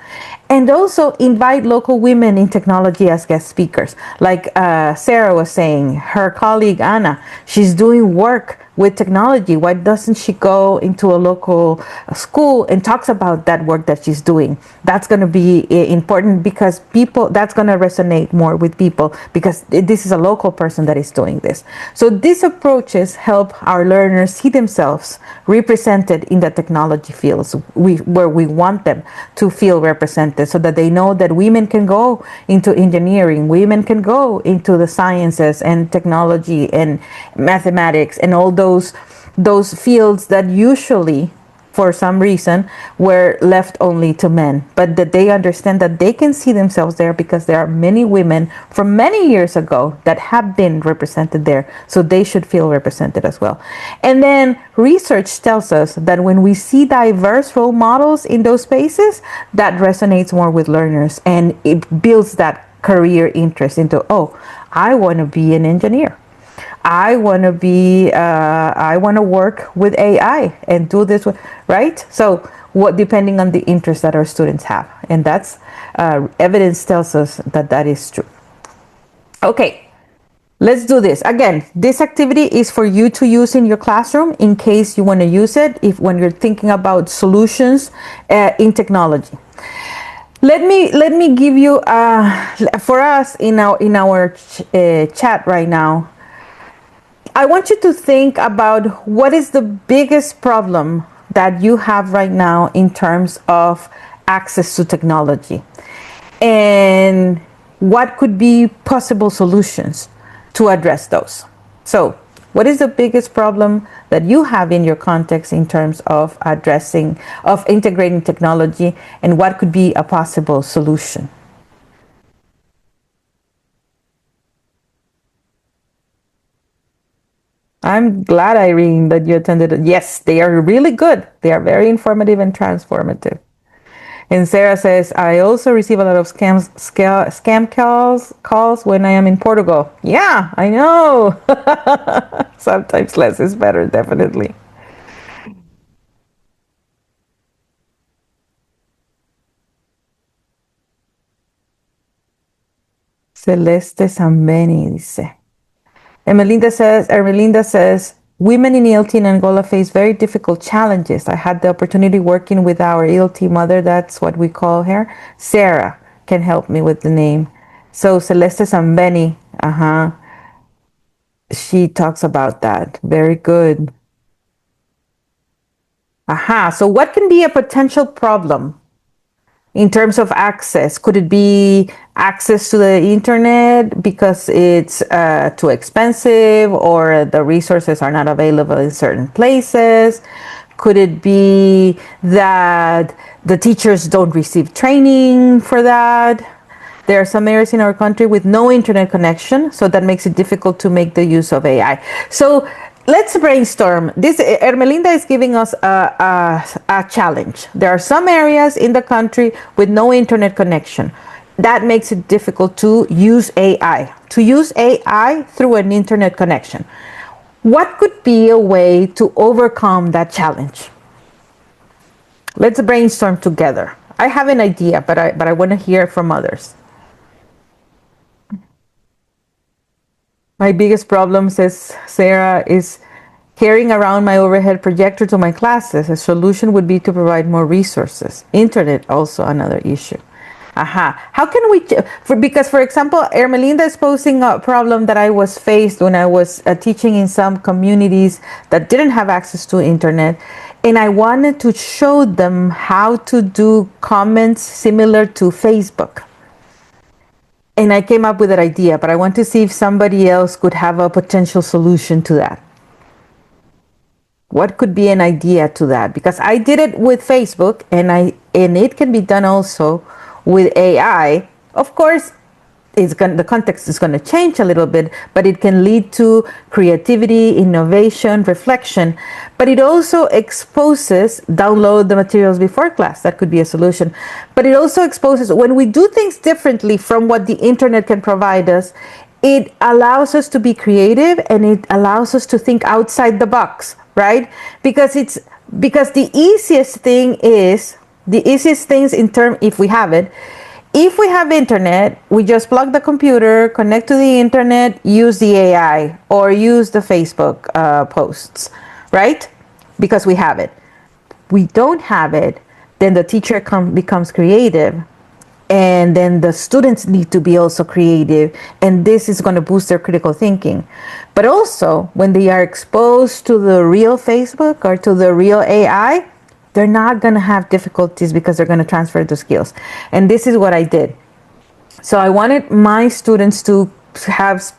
And also invite local women in technology as guest speakers. Like Sarah was saying, her colleague Anna, she's doing work with technology. Why doesn't she go into a local school and talks about that work that she's doing? That's going to be important, because that's going to resonate more with people, because this is a local person that is doing this. So these approaches help our learners see themselves represented in the technology fields where we want them to feel represented, so that they know that women can go into engineering, women can go into the sciences and technology and mathematics and all those fields that usually, for some reason, were left only to men, but that they understand that they can see themselves there, because there are many women from many years ago that have been represented there, so they should feel represented as well. And then research tells us that when we see diverse role models in those spaces, that resonates more with learners, and it builds that career interest into, oh, I want to be an engineer. I want to work with AI and do this, right? So depending on the interest that our students have. And that's, evidence tells us that is true. Okay, let's do this. Again, this activity is for you to use in your classroom in case you want to use it when you're thinking about solutions in technology. Let me give you, for us in our chat right now, I want you to think about what is the biggest problem that you have right now in terms of access to technology, and what could be possible solutions to address those. So, what is the biggest problem that you have in your context in terms of integrating technology, and what could be a possible solution? I'm glad, Irene, that you attended it. Yes, they are really good. They are very informative and transformative. And Sarah says, I also receive a lot of scam calls when I am in Portugal. Yeah, I know. Sometimes less is better, definitely. Celeste Zambeni dice. Ermelinda says, women in ELT in Angola face very difficult challenges. I had the opportunity working with our ELT mother, that's what we call her. Sarah can help me with the name. So Celeste Zambeni, she talks about that. Very good. So what can be a potential problem in terms of access? Could it be access to the internet because it's too expensive or the resources are not available in certain places? Could it be that the teachers don't receive training for that? There are some areas in our country with no internet connection, so that makes it difficult to make the use of AI. So let's brainstorm. This Ermelinda is giving us a challenge. There are some areas in the country with no internet connection. That makes it difficult to use AI. To use AI through an internet connection. What could be a way to overcome that challenge? Let's brainstorm together. I have an idea, but I want to hear from others. My biggest problem, says Sarah, is carrying around my overhead projector to my classes. A solution would be to provide more resources. Internet, also another issue. How can we, because for example, Ermelinda is posing a problem that I was faced when I was teaching in some communities that didn't have access to internet. And I wanted to show them how to do comments similar to Facebook. And I came up with that idea, but I want to see if somebody else could have a potential solution to that. What could be an idea to that? Because I did it with Facebook, and it can be done also with AI. Of course, the context is going to change a little bit, but it can lead to creativity, innovation, reflection. But it also exposes, download the materials before class. That could be a solution. But it also exposes, when we do things differently from what the internet can provide us, it allows us to be creative and it allows us to think outside the box, right? Because the easiest things if we have it, if we have internet, we just plug the computer, connect to the internet, use the AI or use the Facebook posts, right? Because we have it. We don't have it, then the teacher becomes creative, and then the students need to be also creative, and this is going to boost their critical thinking. But also, when they are exposed to the real Facebook or to the real AI, they're not going to have difficulties because they're going to transfer the skills. And this is what I did. So I wanted my students to have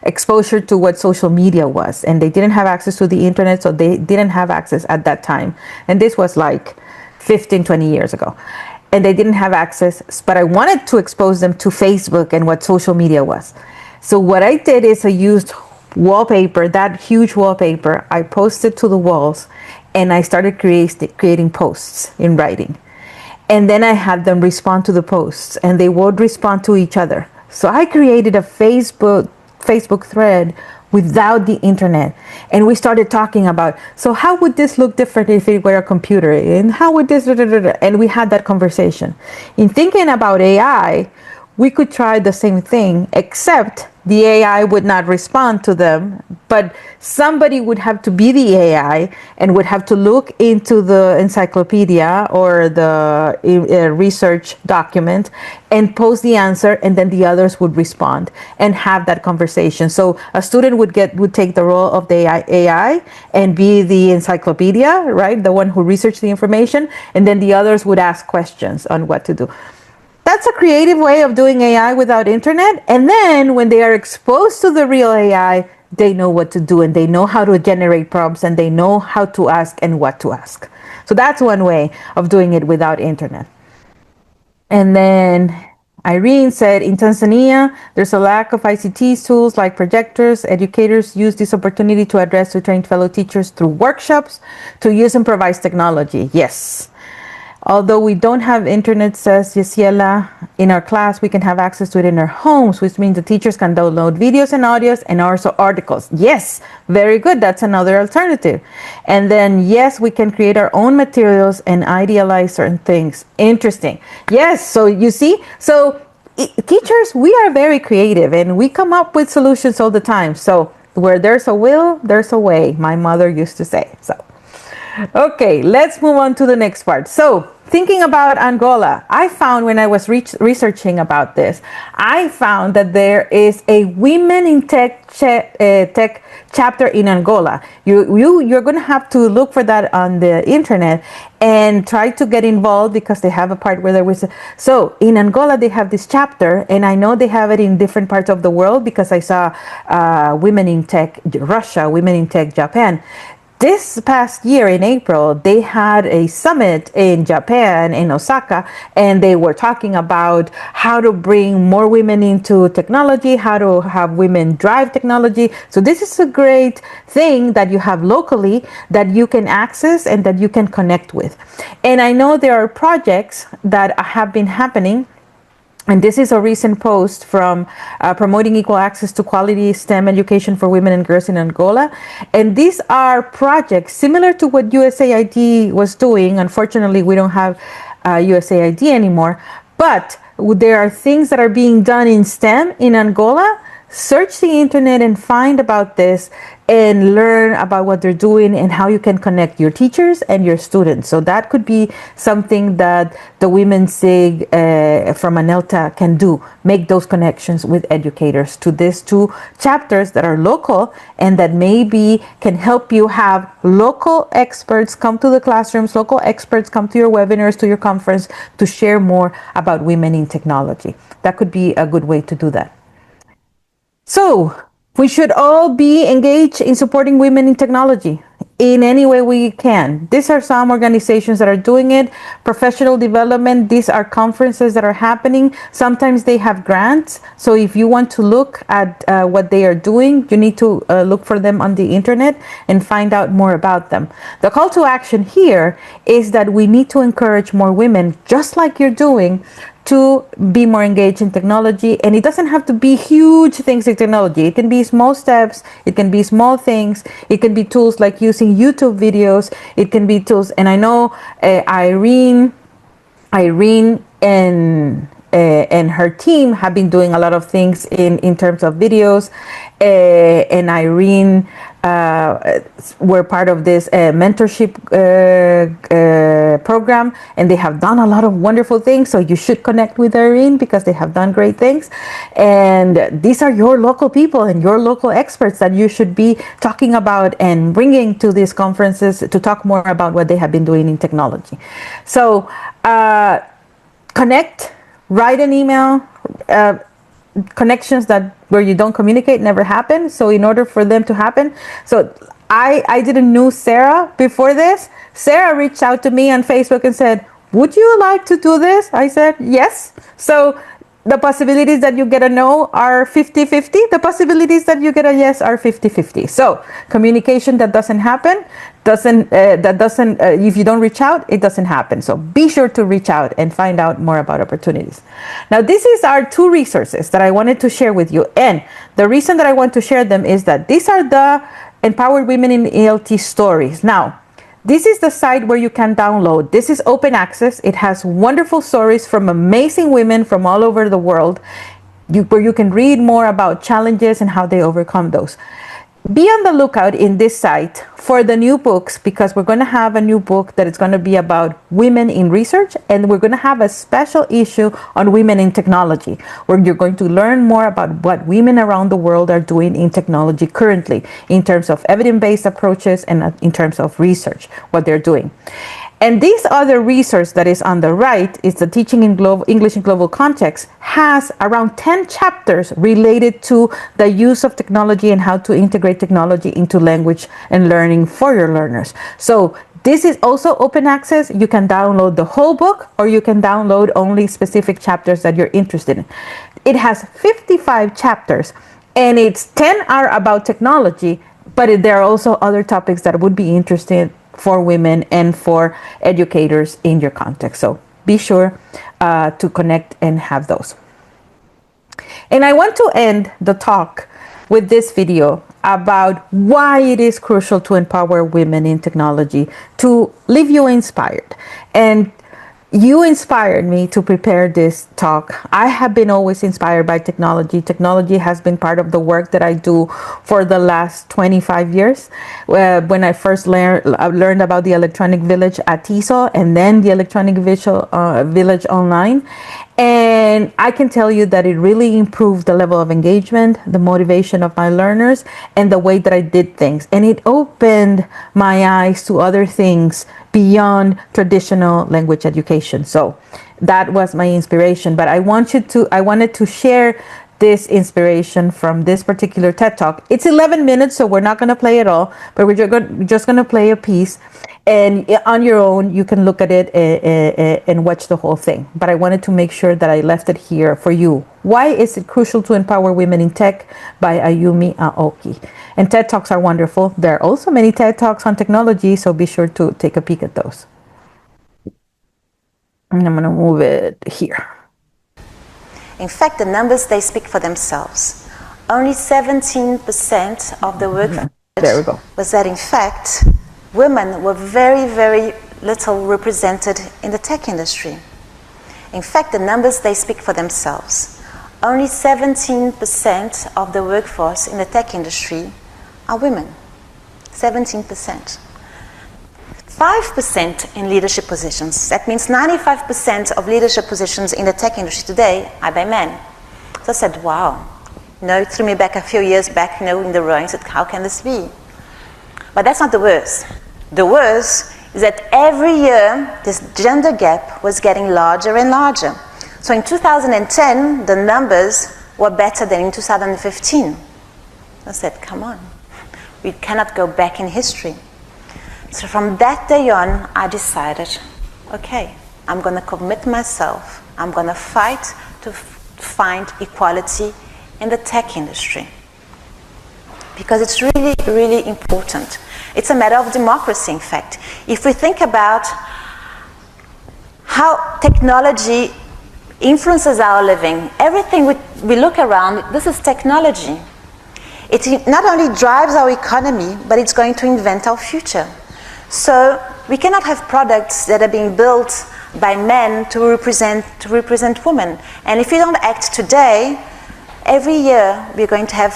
exposure to what social media was, and they didn't have access to the internet, so they didn't have access at that time. And this was like 15, 20 years ago. And they didn't have access, but I wanted to expose them to Facebook and what social media was. So what I did is I used wallpaper, that huge wallpaper, I posted to the walls, and I started creating posts in writing. And then I had them respond to the posts, and they would respond to each other. So I created a Facebook thread without the internet, and we started talking about, so how would this look different if it were a computer, and how would this, and we had that conversation. In thinking about AI, we could try the same thing, except the AI would not respond to them, but somebody would have to be the AI and would have to look into the encyclopedia or the research document and post the answer, and then the others would respond and have that conversation. So a student would take the role of the AI and be the encyclopedia, right? The one who researched the information, and then the others would ask questions on what to do. That's a creative way of doing AI without internet. And then when they are exposed to the real AI, they know what to do, and they know how to generate prompts, and they know how to ask and what to ask. So that's one way of doing it without internet. And then Irene said, in Tanzania, there's a lack of ICT tools like projectors. Educators use this opportunity to address to trained fellow teachers through workshops to use improvised technology. Yes. Although we don't have internet, says Yesiela, in our class, we can have access to it in our homes, which means the teachers can download videos and audios and also articles. Yes, very good. That's another alternative. And then, yes, we can create our own materials and idealize certain things. Interesting. Yes, so you see, so teachers, we are very creative and we come up with solutions all the time. So where there's a will, there's a way, my mother used to say. So okay, let's move on to the next part. So, thinking about Angola, I found when I was researching about this, I found that there is a Women in Tech chapter in Angola. You're going to have to look for that on the internet and try to get involved because they have a part where there was so in Angola they have this chapter, and I know they have it in different parts of the world because I saw Women in Tech Russia, Women in Tech Japan. This past year in April, they had a summit in Japan, in Osaka, and they were talking about how to bring more women into technology, how to have women drive technology. So this is a great thing that you have locally that you can access and that you can connect with. And I know there are projects that have been happening. And this is a recent post from promoting equal access to quality STEM education for women and girls in Angola. And these are projects similar to what USAID was doing. Unfortunately, we don't have USAID anymore. But there are things that are being done in STEM in Angola. Search the internet and find about this and learn about what they're doing and how you can connect your teachers and your students. So that could be something that the Women's SIG from ANELTA can do, make those connections with educators to these two chapters that are local and that maybe can help you have local experts come to the classrooms, local experts come to your webinars, to your conference to share more about women in technology. That could be a good way to do that. So we should all be engaged in supporting women in technology in any way we can. These are some organizations that are doing it. Professional development, these are conferences that are happening. Sometimes they have grants. So if you want to look at what they are doing, you need to look for them on the internet and find out more about them. The call to action here is that we need to encourage more women, just like you're doing, to be more engaged in technology. And it doesn't have to be huge things in technology. It can be small steps. It can be small things. It can be tools like using YouTube videos. It can be tools. And I know Irene and her team have been doing a lot of things in terms of videos. And Irene were part of this mentorship program, and they have done a lot of wonderful things. So you should connect with Irene because they have done great things. And these are your local people and your local experts that you should be talking about and bringing to these conferences to talk more about what they have been doing in technology. So connect, write an email. Connections that where you don't communicate never happen. So in order for them to happen, so I didn't know Sarah before this. Sarah reached out to me on Facebook and said, would you like to do this? I said, yes. So the possibilities that you get a no are 50-50. The possibilities that you get a yes are 50-50. So communication that doesn't happen, if you don't reach out, it doesn't happen. So be sure to reach out and find out more about opportunities. Now, this is our two resources that I wanted to share with you. And the reason that I want to share them is that these are the Empowered Women in ELT stories. Now, this is the site where you can download. This is open access. It has wonderful stories from amazing women from all over the world, where you can read more about challenges and how they overcome those. Be on the lookout in this site for the new books, because we're going to have a new book that is going to be about women in research, and we're going to have a special issue on women in technology, where you're going to learn more about what women around the world are doing in technology currently in terms of evidence-based approaches and in terms of research, what they're doing. And this other resource that is on the right is the Teaching in English in Global Context, has around 10 chapters related to the use of technology and how to integrate technology into language and learning for your learners. So this is also open access. You can download the whole book, or you can download only specific chapters that you're interested in. It has 55 chapters, and 10 are about technology, but there are also other topics that would be interesting for women and for educators in your context. So be sure to connect and have those. And I want to end the talk with this video about why it is crucial to empower women in technology, to leave you inspired. And you inspired me to prepare this talk. I have been always inspired by technology. Technology has been part of the work that I do for the last 25 years. When I first learned about the electronic village at TESOL, and then the electronic village online. And I can tell you that it really improved the level of engagement, the motivation of my learners, and the way that I did things. And it opened my eyes to other things beyond traditional language education. So that was my inspiration. But I wanted to share this inspiration from this particular TED Talk. It's 11 minutes, so we're not going to play it all, but we're just going to play a piece. And on your own, you can look at it and watch the whole thing. But I wanted to make sure that I left it here for you. Why is it crucial to empower women in tech? By Ayumi Aoki. And TED Talks are wonderful. There are also many TED Talks on technology, so be sure to take a peek at those. And I'm going to move it here. In fact, the numbers, they speak for themselves. Only 17% of the workforce there we go. was that, in fact, women were very, very little represented in the tech industry. In fact, the numbers, they speak for themselves. Only 17% of the workforce in the tech industry are women. 17%. 5% in leadership positions. That means 95% of leadership positions in the tech industry today are by men. So I said, wow. It threw me back a few years back, in the row, and said, how can this be? But that's not the worst. The worst is that every year, this gender gap was getting larger and larger. So in 2010, the numbers were better than in 2015. I said, come on. We cannot go back in history. So from that day on, I decided, okay, I'm going to commit myself. I'm going to fight to find equality in the tech industry. Because it's really, really important. It's a matter of democracy, in fact. If we think about how technology influences our living, everything we look around, this is technology. It not only drives our economy, but it's going to invent our future. So we cannot have products that are being built by men to represent women. And if we don't act today, every year we're going to have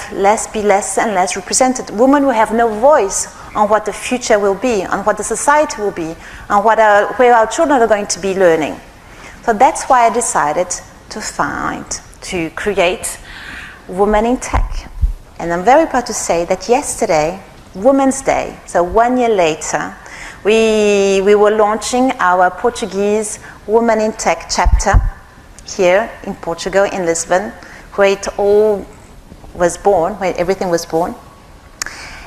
be less and less represented. Women will have no voice on what the future will be, on what the society will be, on where our children are going to be learning. So that's why I decided to create Women in Tech. And I'm very proud to say that yesterday, Women's Day, so 1 year later, we were launching our Portuguese Women in Tech chapter here in Portugal, in Lisbon, where it all was born, where everything was born.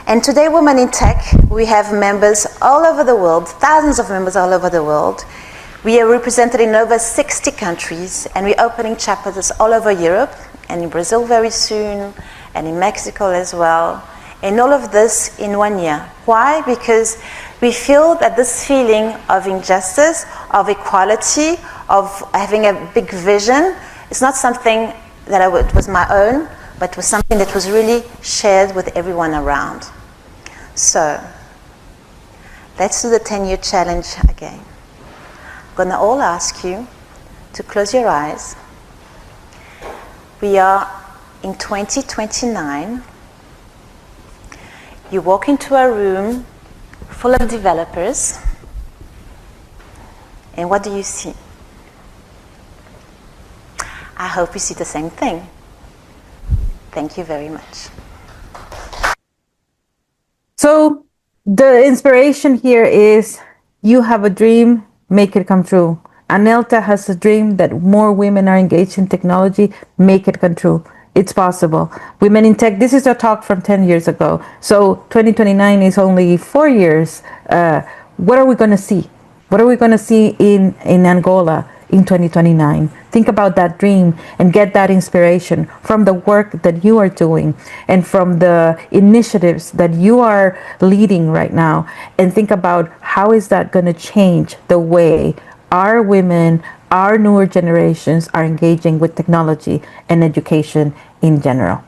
And today, Women in Tech, we have members all over the world, thousands of members all over the world. We are represented in over 60 countries, and we're opening chapters all over Europe, and in Brazil very soon, and in Mexico as well. And all of this in 1 year. Why? Because we feel that this feeling of injustice, of equality, of having a big vision, is not something that was my own, but was something that was really shared with everyone around. So, let's do the 10-year challenge again. I'm going to all ask you to close your eyes. We are in 2029. You walk into a room full of developers, and what do you see? I hope you see the same thing. Thank you very much. So the inspiration here is, you have a dream, make it come true. ANELTA has a dream that more women are engaged in technology, make it come true. It's possible. Women in Tech, this is a talk from 10 years ago. So 2029 is only 4 years. What are we going to see? What are we going to see in Angola, in 2029. Think about that dream and get that inspiration from the work that you are doing and from the initiatives that you are leading right now. And think about how is that going to change the way our women, our newer generations are engaging with technology and education in general.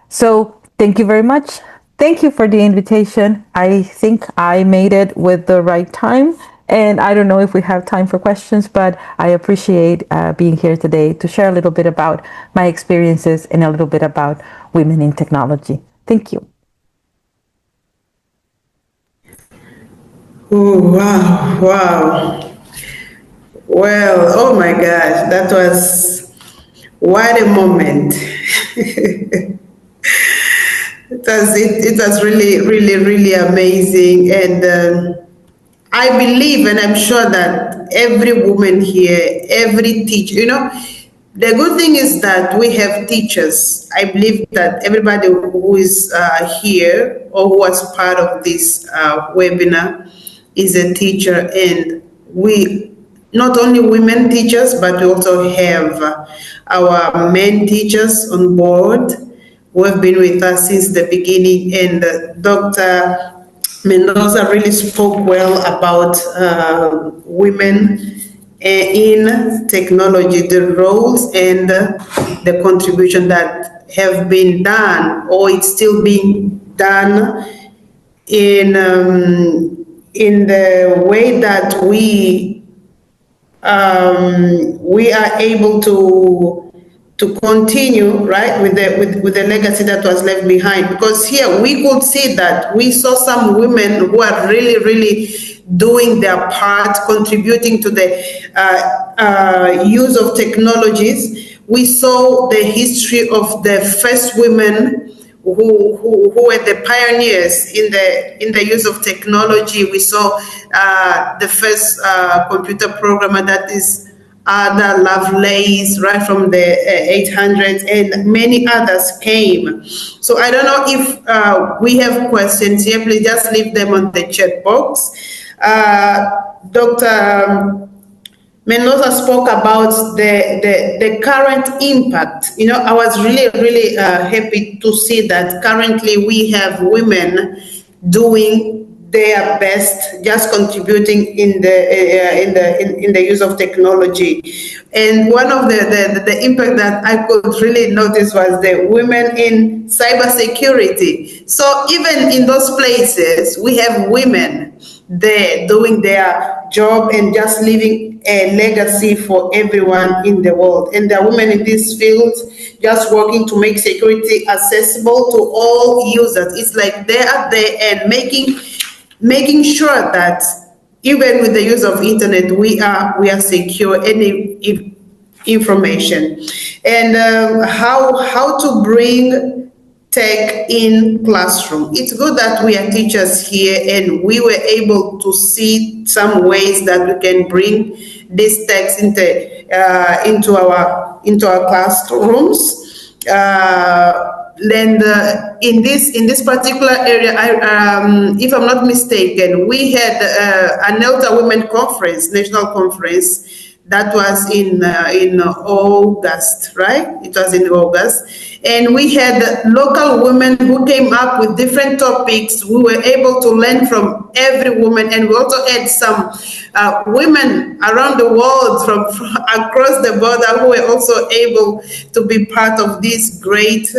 So thank you very much. Thank you for the invitation. I think I made it with the right time. And I don't know if we have time for questions, but I appreciate being here today to share a little bit about my experiences and a little bit about women in technology. Thank you. Oh, wow, wow. Well, oh my gosh, that was what a moment. It was really, really, really amazing. And I believe, and I'm sure that every woman here, every teacher, the good thing is that we have teachers. I believe that everybody who is here or who was part of this webinar is a teacher, and we not only women teachers, but we also have our men teachers on board who have been with us since the beginning. And Dr. Mendoza really spoke well about women in technology, the roles and the contribution that have been done or it's still being done in the way that we are able to continue, right, with the legacy that was left behind. Because here we could see that we saw some women who are really, really doing their part, contributing to the use of technologies. We saw the history of the first women who were the pioneers in the use of technology. We saw the first computer programmer, that is Ada Lovelace, right from the 800s, and many others came. So I don't know if we have questions here. Please just leave them on the chat box. Dr. Mendoza spoke about the current impact. I was really, really happy to see that currently we have women doing their best, just contributing in the use of technology. And one of the impact that I could really notice was the women in cybersecurity. So even in those places, we have women there doing their job and just leaving a legacy for everyone in the world. And there are women in these fields just working to make security accessible to all users. It's like they are there and making sure that even with the use of internet, we are secure any information. And how to bring tech in classroom. It's good that we are teachers here and we were able to see some ways that we can bring these techs into our classrooms. And in this particular area, if I'm not mistaken, we had ANELTA Women Conference, National Conference, that was in August, right? It was in August. And we had local women who came up with different topics. We were able to learn from every woman, and we also had some women around the world from across the border who were also able to be part of this great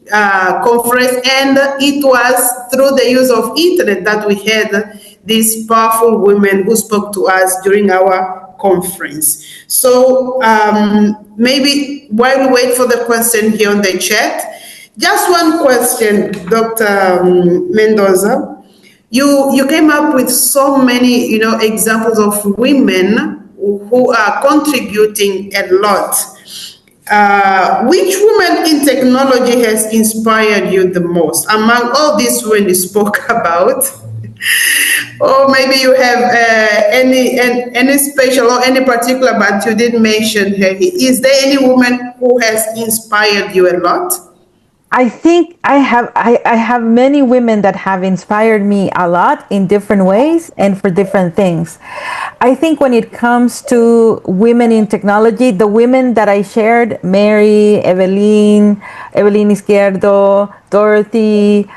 conference. And it was through the use of internet that we had these powerful women who spoke to us during our conference. So maybe while we wait for the question here on the chat, just one question, Dr. Mendoza. You came up with so many, examples of women who are contributing a lot. Which woman in technology has inspired you the most among all these women you spoke about? Or maybe you have any special or any particular, but you didn't mention her. Is there any woman who has inspired you a lot? I think I have many women that have inspired me a lot in different ways and for different things. I think when it comes to women in technology, the women that I shared, Mary, Evelyn Izquierdo, Dorothy,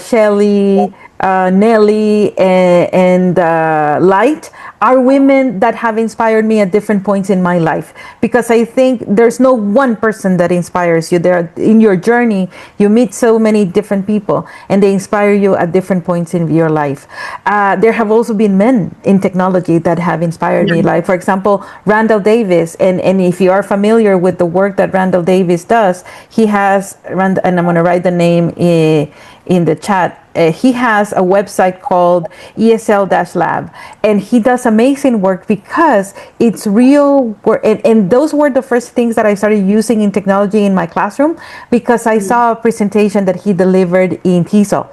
Shelley, Nelly, and Light, are women that have inspired me at different points in my life, because I think there's no one person that inspires you. There, in your journey, you meet so many different people and they inspire you at different points in your life. There have also been men in technology that have inspired me, like, for example, Randall Davis. And if you are familiar with the work that Randall Davis does, he has, and I'm going to write the name in the chat. He has a website called ESL-Lab, and he does amazing work because it's real work. And those were the first things that I started using in technology in my classroom, because I saw a presentation that he delivered in TESOL.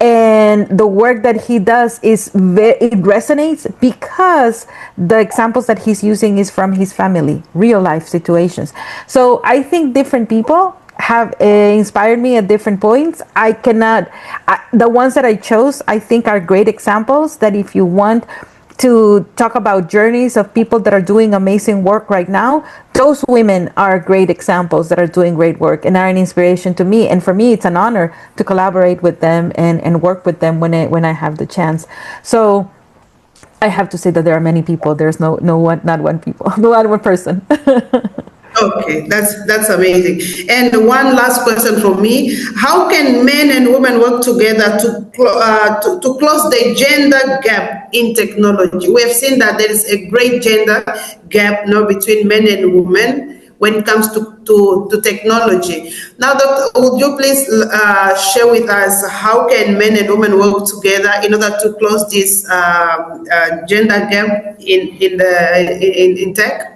And the work that he does it resonates because the examples that he's using is from his family, real life situations. So I think different people have inspired me at different points. The ones that I chose, I think, are great examples that if you want to talk about journeys of people that are doing amazing work right now, those women are great examples that are doing great work and are an inspiration to me. And for me, it's an honor to collaborate with them and work with them when I have the chance. So I have to say that there are many people. There's not one person. Okay, that's amazing. And one last question from me: how can men and women work together to close the gender gap in technology? We have seen that there is a great gender gap now between men and women when it comes to technology. Now, Doctor, would you please share with us how can men and women work together in order to close this gender gap in tech?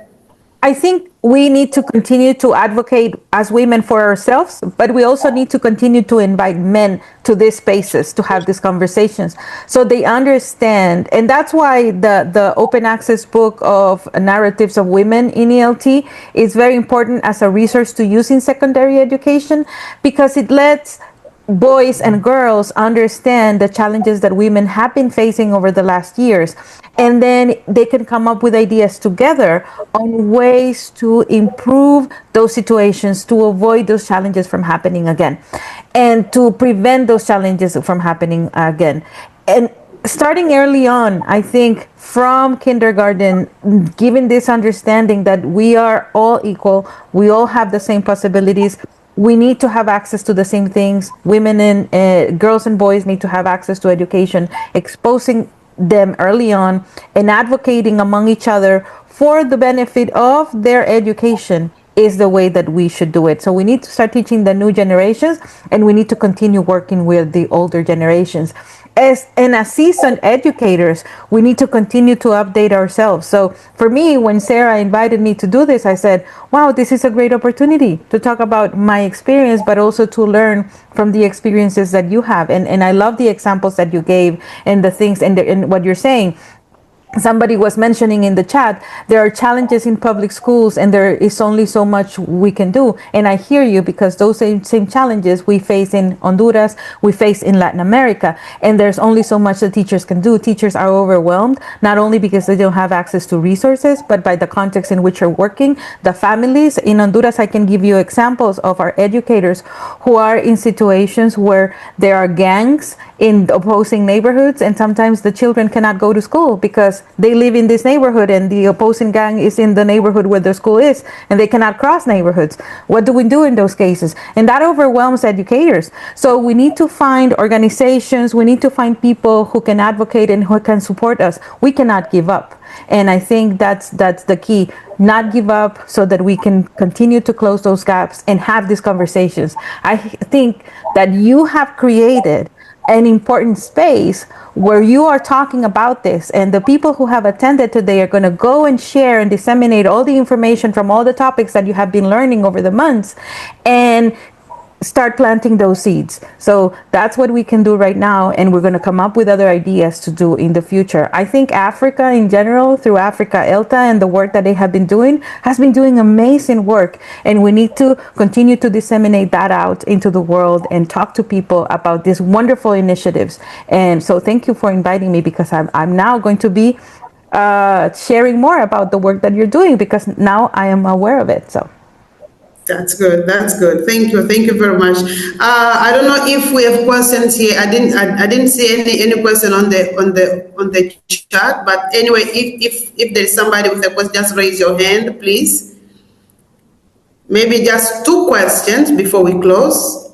I think we need to continue to advocate as women for ourselves, but we also need to continue to invite men to these spaces to have these conversations so they understand. And that's why the open access book of narratives of women in ELT is very important as a resource to use in secondary education, because it lets boys and girls understand the challenges that women have been facing over the last years. And then they can come up with ideas together on ways to improve those situations, to avoid those challenges from happening again, and to prevent those challenges from happening again. And starting early on, I think from kindergarten, giving this understanding that we are all equal, we all have the same possibilities, we need to have access to the same things. Women and girls and boys need to have access to education, exposing them early on and advocating among each other for the benefit of their education is the way that we should do it. So we need to start teaching the new generations, and we need to continue working with the older generations. As seasoned educators, we need to continue to update ourselves. So for me, when Sarah invited me to do this, I said, wow, this is a great opportunity to talk about my experience, but also to learn from the experiences that you have. And I love the examples that you gave and the things and what you're saying. Somebody was mentioning in the chat, there are challenges in public schools and there is only so much we can do. And I hear you, because those same challenges we face in Honduras, we face in Latin America, and there's only so much that teachers can do. Teachers are overwhelmed, not only because they don't have access to resources, but by the context in which you're working. The families in Honduras, I can give you examples of our educators who are in situations where there are gangs in opposing neighborhoods, and sometimes the children cannot go to school because they live in this neighborhood and the opposing gang is in the neighborhood where the school is, and they cannot cross neighborhoods. What do we do in those cases? And that overwhelms educators. So we need to find organizations, we need to find people who can advocate and who can support us. We cannot give up. And I think that's the key, not give up, so that we can continue to close those gaps and have these conversations. I think that you have created an important space where you are talking about this, and the people who have attended today are going to go and share and disseminate all the information from all the topics that you have been learning over the months. And start planting those seeds. So that's what we can do right now, and we're going to come up with other ideas to do in the future. I think Africa in general, through Africa ELTA and the work that they have been doing, has been doing amazing work, and we need to continue to disseminate that out into the world and talk to people about these wonderful initiatives. And so thank you for inviting me, because I'm now going to be sharing more about the work that you're doing, because now I am aware of it. So That's good. That's good. Thank you. Thank you very much. I don't know if we have questions here. I didn't see any question on the chat. But anyway, if there's somebody with a question, just raise your hand, please. Maybe just two questions before we close.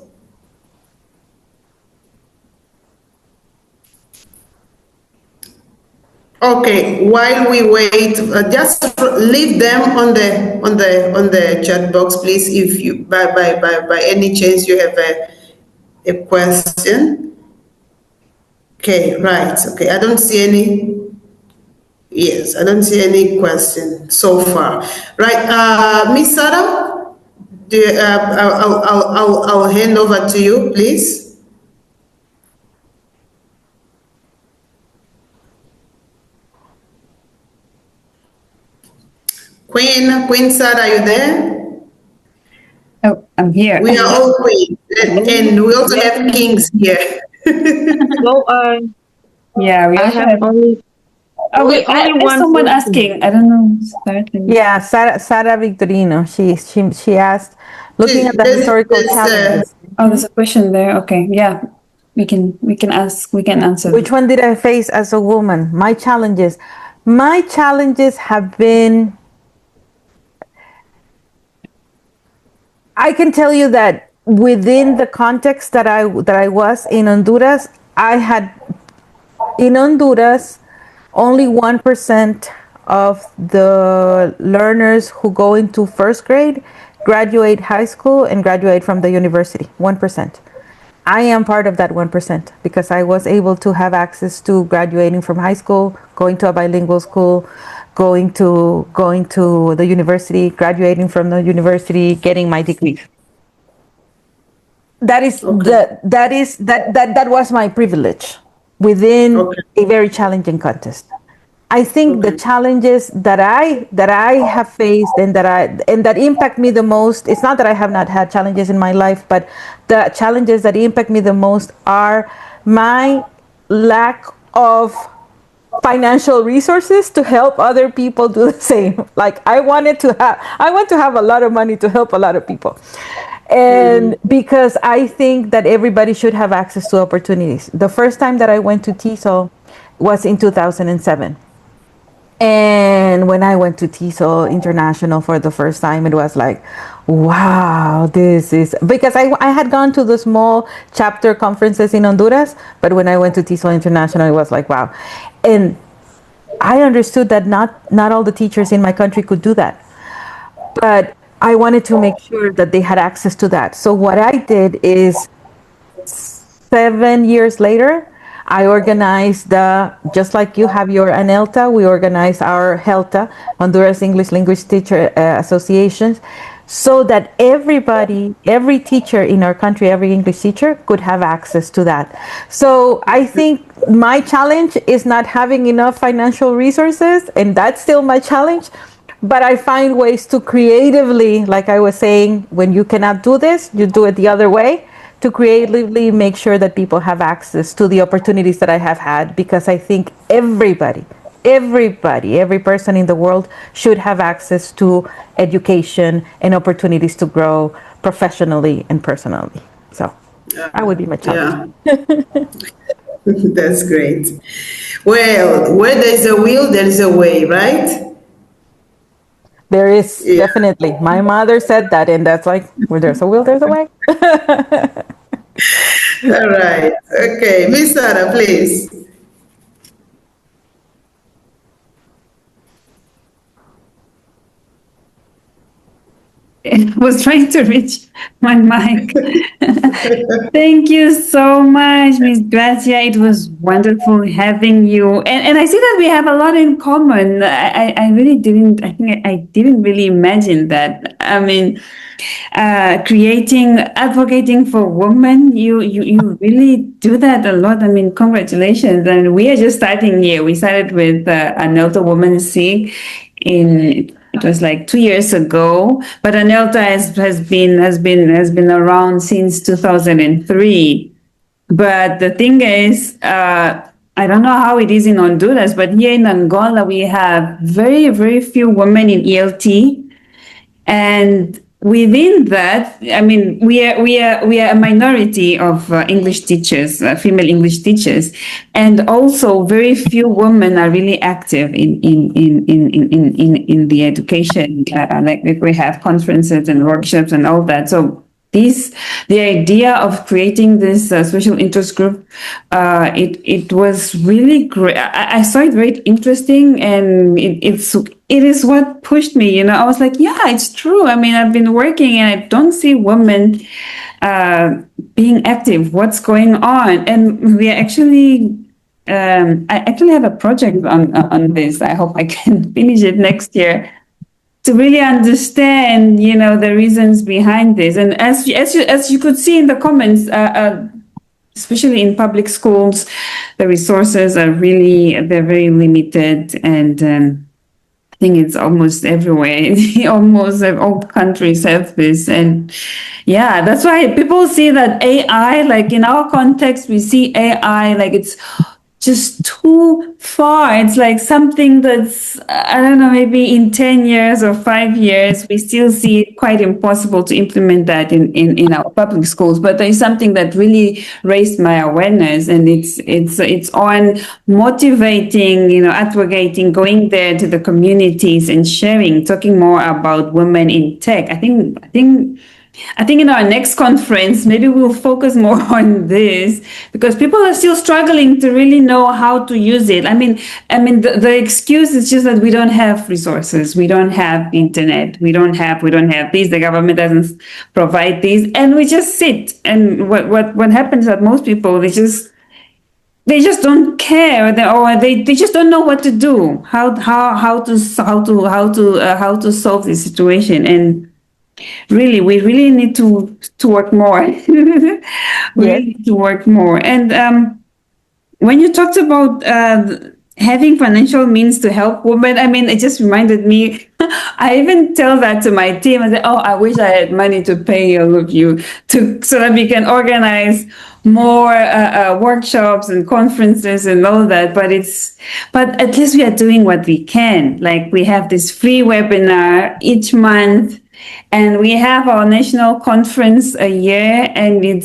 Okay, while we wait, just leave them on the chat box, please. If you by any chance you have a question. Okay, right. Okay, I don't see any. Yes, I don't see any question so far. Right, Miss Sarah, I'll hand over to you, please. Queen Sarah, are you there? Oh, I'm here. We are all queens, and we also have kings here. No, Yeah, we I also have have. only Oh, wait, only there's one someone person. asking. I don't know. Starting. yeah, Sara Victorino, she asked, looking at the There's- historical there's, challenges. Oh, there's a question there. Okay, yeah, we can answer. Which one did I face as a woman? My challenges have been, I can tell you that within the context that I was in Honduras, in Honduras, only 1% of the learners who go into first grade graduate high school and graduate from the university. 1%. I am part of that 1% because I was able to have access to graduating from high school, going to a bilingual school, going to the university, graduating from the university, getting my degree. That was my privilege within a very challenging contest. I think the challenges that I have faced and that impact me the most, it's not that I have not had challenges in my life, but the challenges that impact me the most are my lack of financial resources to help other people do the same. Like I want to have a lot of money to help a lot of people. And because I think that everybody should have access to opportunities. The first time that I went to TESOL was in 2007. And when I went to TESOL International for the first time, it was like, wow, this is, because I had gone to the small chapter conferences in Honduras, but when I went to TESOL International, it was like, wow. And I understood that not all the teachers in my country could do that. But I wanted to make sure that they had access to that. So what I did is 7 years later, I organized just like you have your ANELTA, we organized our HELTA, Honduras English Language Teacher Associations, so that every teacher in our country, every English teacher could have access to that. So I think my challenge is not having enough financial resources, and that's still my challenge. But I find ways to creatively, like I was saying, when you cannot do this, you do it the other way, to creatively make sure that people have access to the opportunities that I have had, because I think every person in the world should have access to education and opportunities to grow professionally and personally. So that would be my challenge. Yeah. That's great. Well, where there's a will, there's a way, right? There is definitely. My mother said that, and that's like, where there's a will, there's a way. All right. Okay, Miss Sarah, please. was trying to reach my mic. Thank you so much, Miss Grazzia. It was wonderful having you. And I see that we have a lot in common. I really didn't, I think I didn't really imagine that. I mean, advocating for women, you really do that a lot. I mean, congratulations. And we are just starting here. We started with ANELTA Women's SIG it was like 2 years ago, but ANELTA has been around since 2003. But the thing is, I don't know how it is in Honduras, but here in Angola we have very, very few women in ELT, and within that, I mean, we are a minority of English teachers, female English teachers, and also very few women are really active in the education. Like we have conferences and workshops and all that. So the idea of creating this special interest group, it was really great. I saw it very interesting, and it is what pushed me. I was like, yeah, it's true. I mean, I've been working and I don't see women being active. What's going on? And we are actually. I actually have a project on this. I hope I can finish it next year, to really understand, the reasons behind this. And as you could see in the comments, especially in public schools, the resources are they're very limited, and I think it's almost everywhere. Almost all countries have this, and yeah, that's why people see that AI, like in our context, we see AI like it's just too far. It's like something that's, I don't know, maybe in 10 years or 5 years, we still see it quite impossible to implement that in our public schools. But there's something that really raised my awareness, and it's on motivating, advocating, going there to the communities and sharing, talking more about women in tech. I think in our next conference, maybe we'll focus more on this, because people are still struggling to really know how to use it. I mean, the excuse is just that we don't have resources, we don't have internet, we don't have this, the government doesn't provide this, and we just sit. And what happens is that most people, they just don't care, or they just don't know what to do, how to solve this situation. And really, we really need to work more. We need to work more. And when you talked about having financial means to help women, I mean, it just reminded me. I even tell that to my team. I say, "Oh, I wish I had money to pay all of you so that we can organize more workshops and conferences and all that." But at least we are doing what we can. Like, we have this free webinar each month, and we have our national conference a year, and we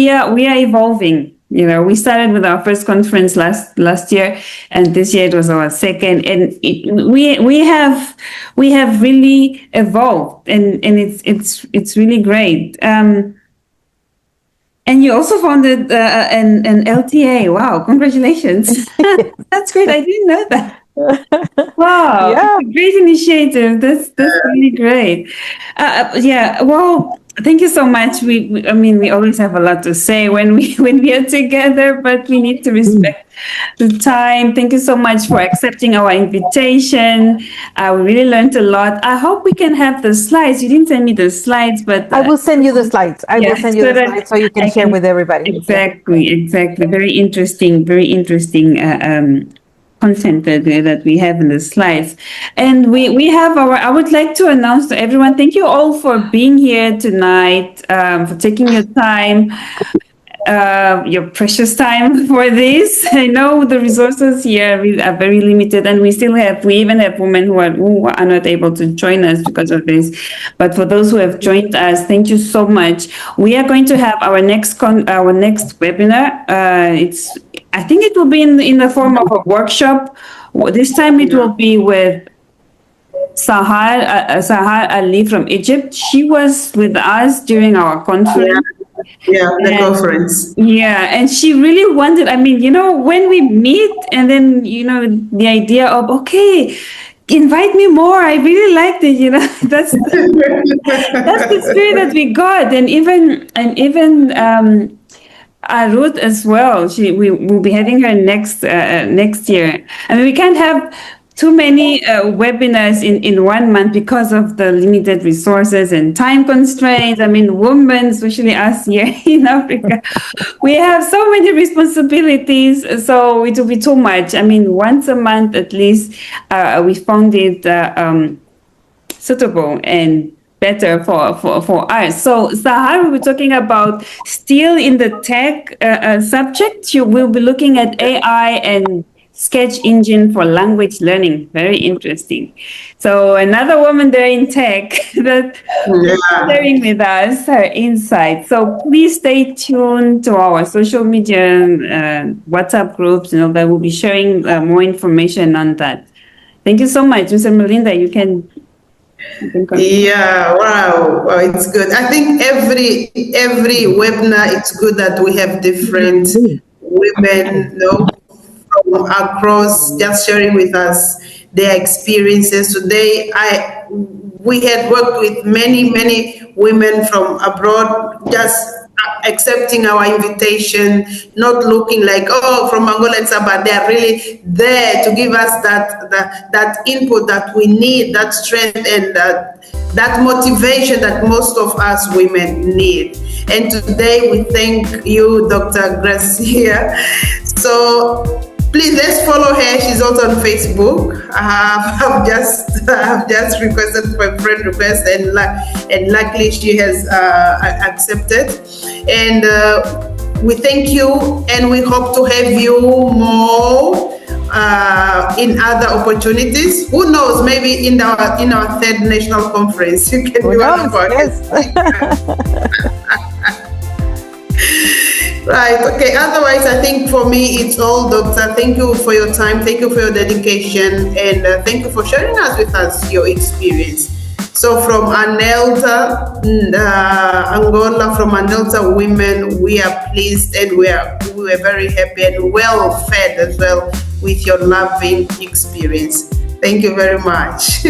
are evolving. We started with our first conference last year, and this year it was our second, and we have really evolved, and it's really great. And you also founded an LTA. Wow, congratulations! That's great. I didn't know that. Wow, Yeah. great initiative. That's really great. Well, thank you so much. We always have a lot to say when we are together, but we need to respect the time. Thank you so much for accepting our invitation. We really learned a lot. I hope we can have the slides. You didn't send me the slides, but I will send you the slides. I will send you the slides so you can share with everybody. Exactly. Very interesting content that we have in the slides. And we have I would like to announce to everyone, thank you all for being here tonight, for taking your time, your precious time for this. I know the resources here are very limited, and we even have women who are not able to join us because of this. But for those who have joined us, thank you so much. We are going to have our next webinar. I think it will be in the form of a workshop. This time it will be with Sahar Ali from Egypt. She was with us during our conference. The conference. Yeah, and she really wanted, when we meet, and then, the idea of, okay, invite me more. I really liked it. That's the spirit that we got, and even Ruth as well. We will be having her next year. I mean, we can't have too many webinars in 1 month because of the limited resources and time constraints. I mean, women, especially us here in Africa, we have so many responsibilities, so it will be too much. I mean, once a month at least, we found it suitable and better for us. So Sahar, we're talking about still in the tech subject. You will be looking at AI and sketch engine for language learning. Very interesting. So another woman there in tech that sharing with us her insights. So please stay tuned to our social media, WhatsApp groups, that will be sharing more information on that. Thank you so much, Mr. Melinda. You can Yeah, wow, it's good. I think every webinar, it's good that we have different women, from across, just sharing with us their experiences. Today, we had worked with many women from abroad, just accepting our invitation, not looking like, from Angola, but they are really there to give us that input that we need, that strength and that motivation that most of us women need. And today we thank you, Dr. Grazzia. So please, let's follow her. She's also on Facebook. I've just requested for a friend request, and luckily she has accepted. And we thank you, and we hope to have you more in other opportunities. Who knows? Maybe in our third national conference, you can be one of our guests. Right, okay. Otherwise, I think for me, it's all, Doctor. Thank you for your time. Thank you for your dedication. And thank you for sharing with us your experience. So from ANELTA, Angola, from ANELTA Women, we are pleased and we are very happy and well fed as well with your loving experience. Thank you very much.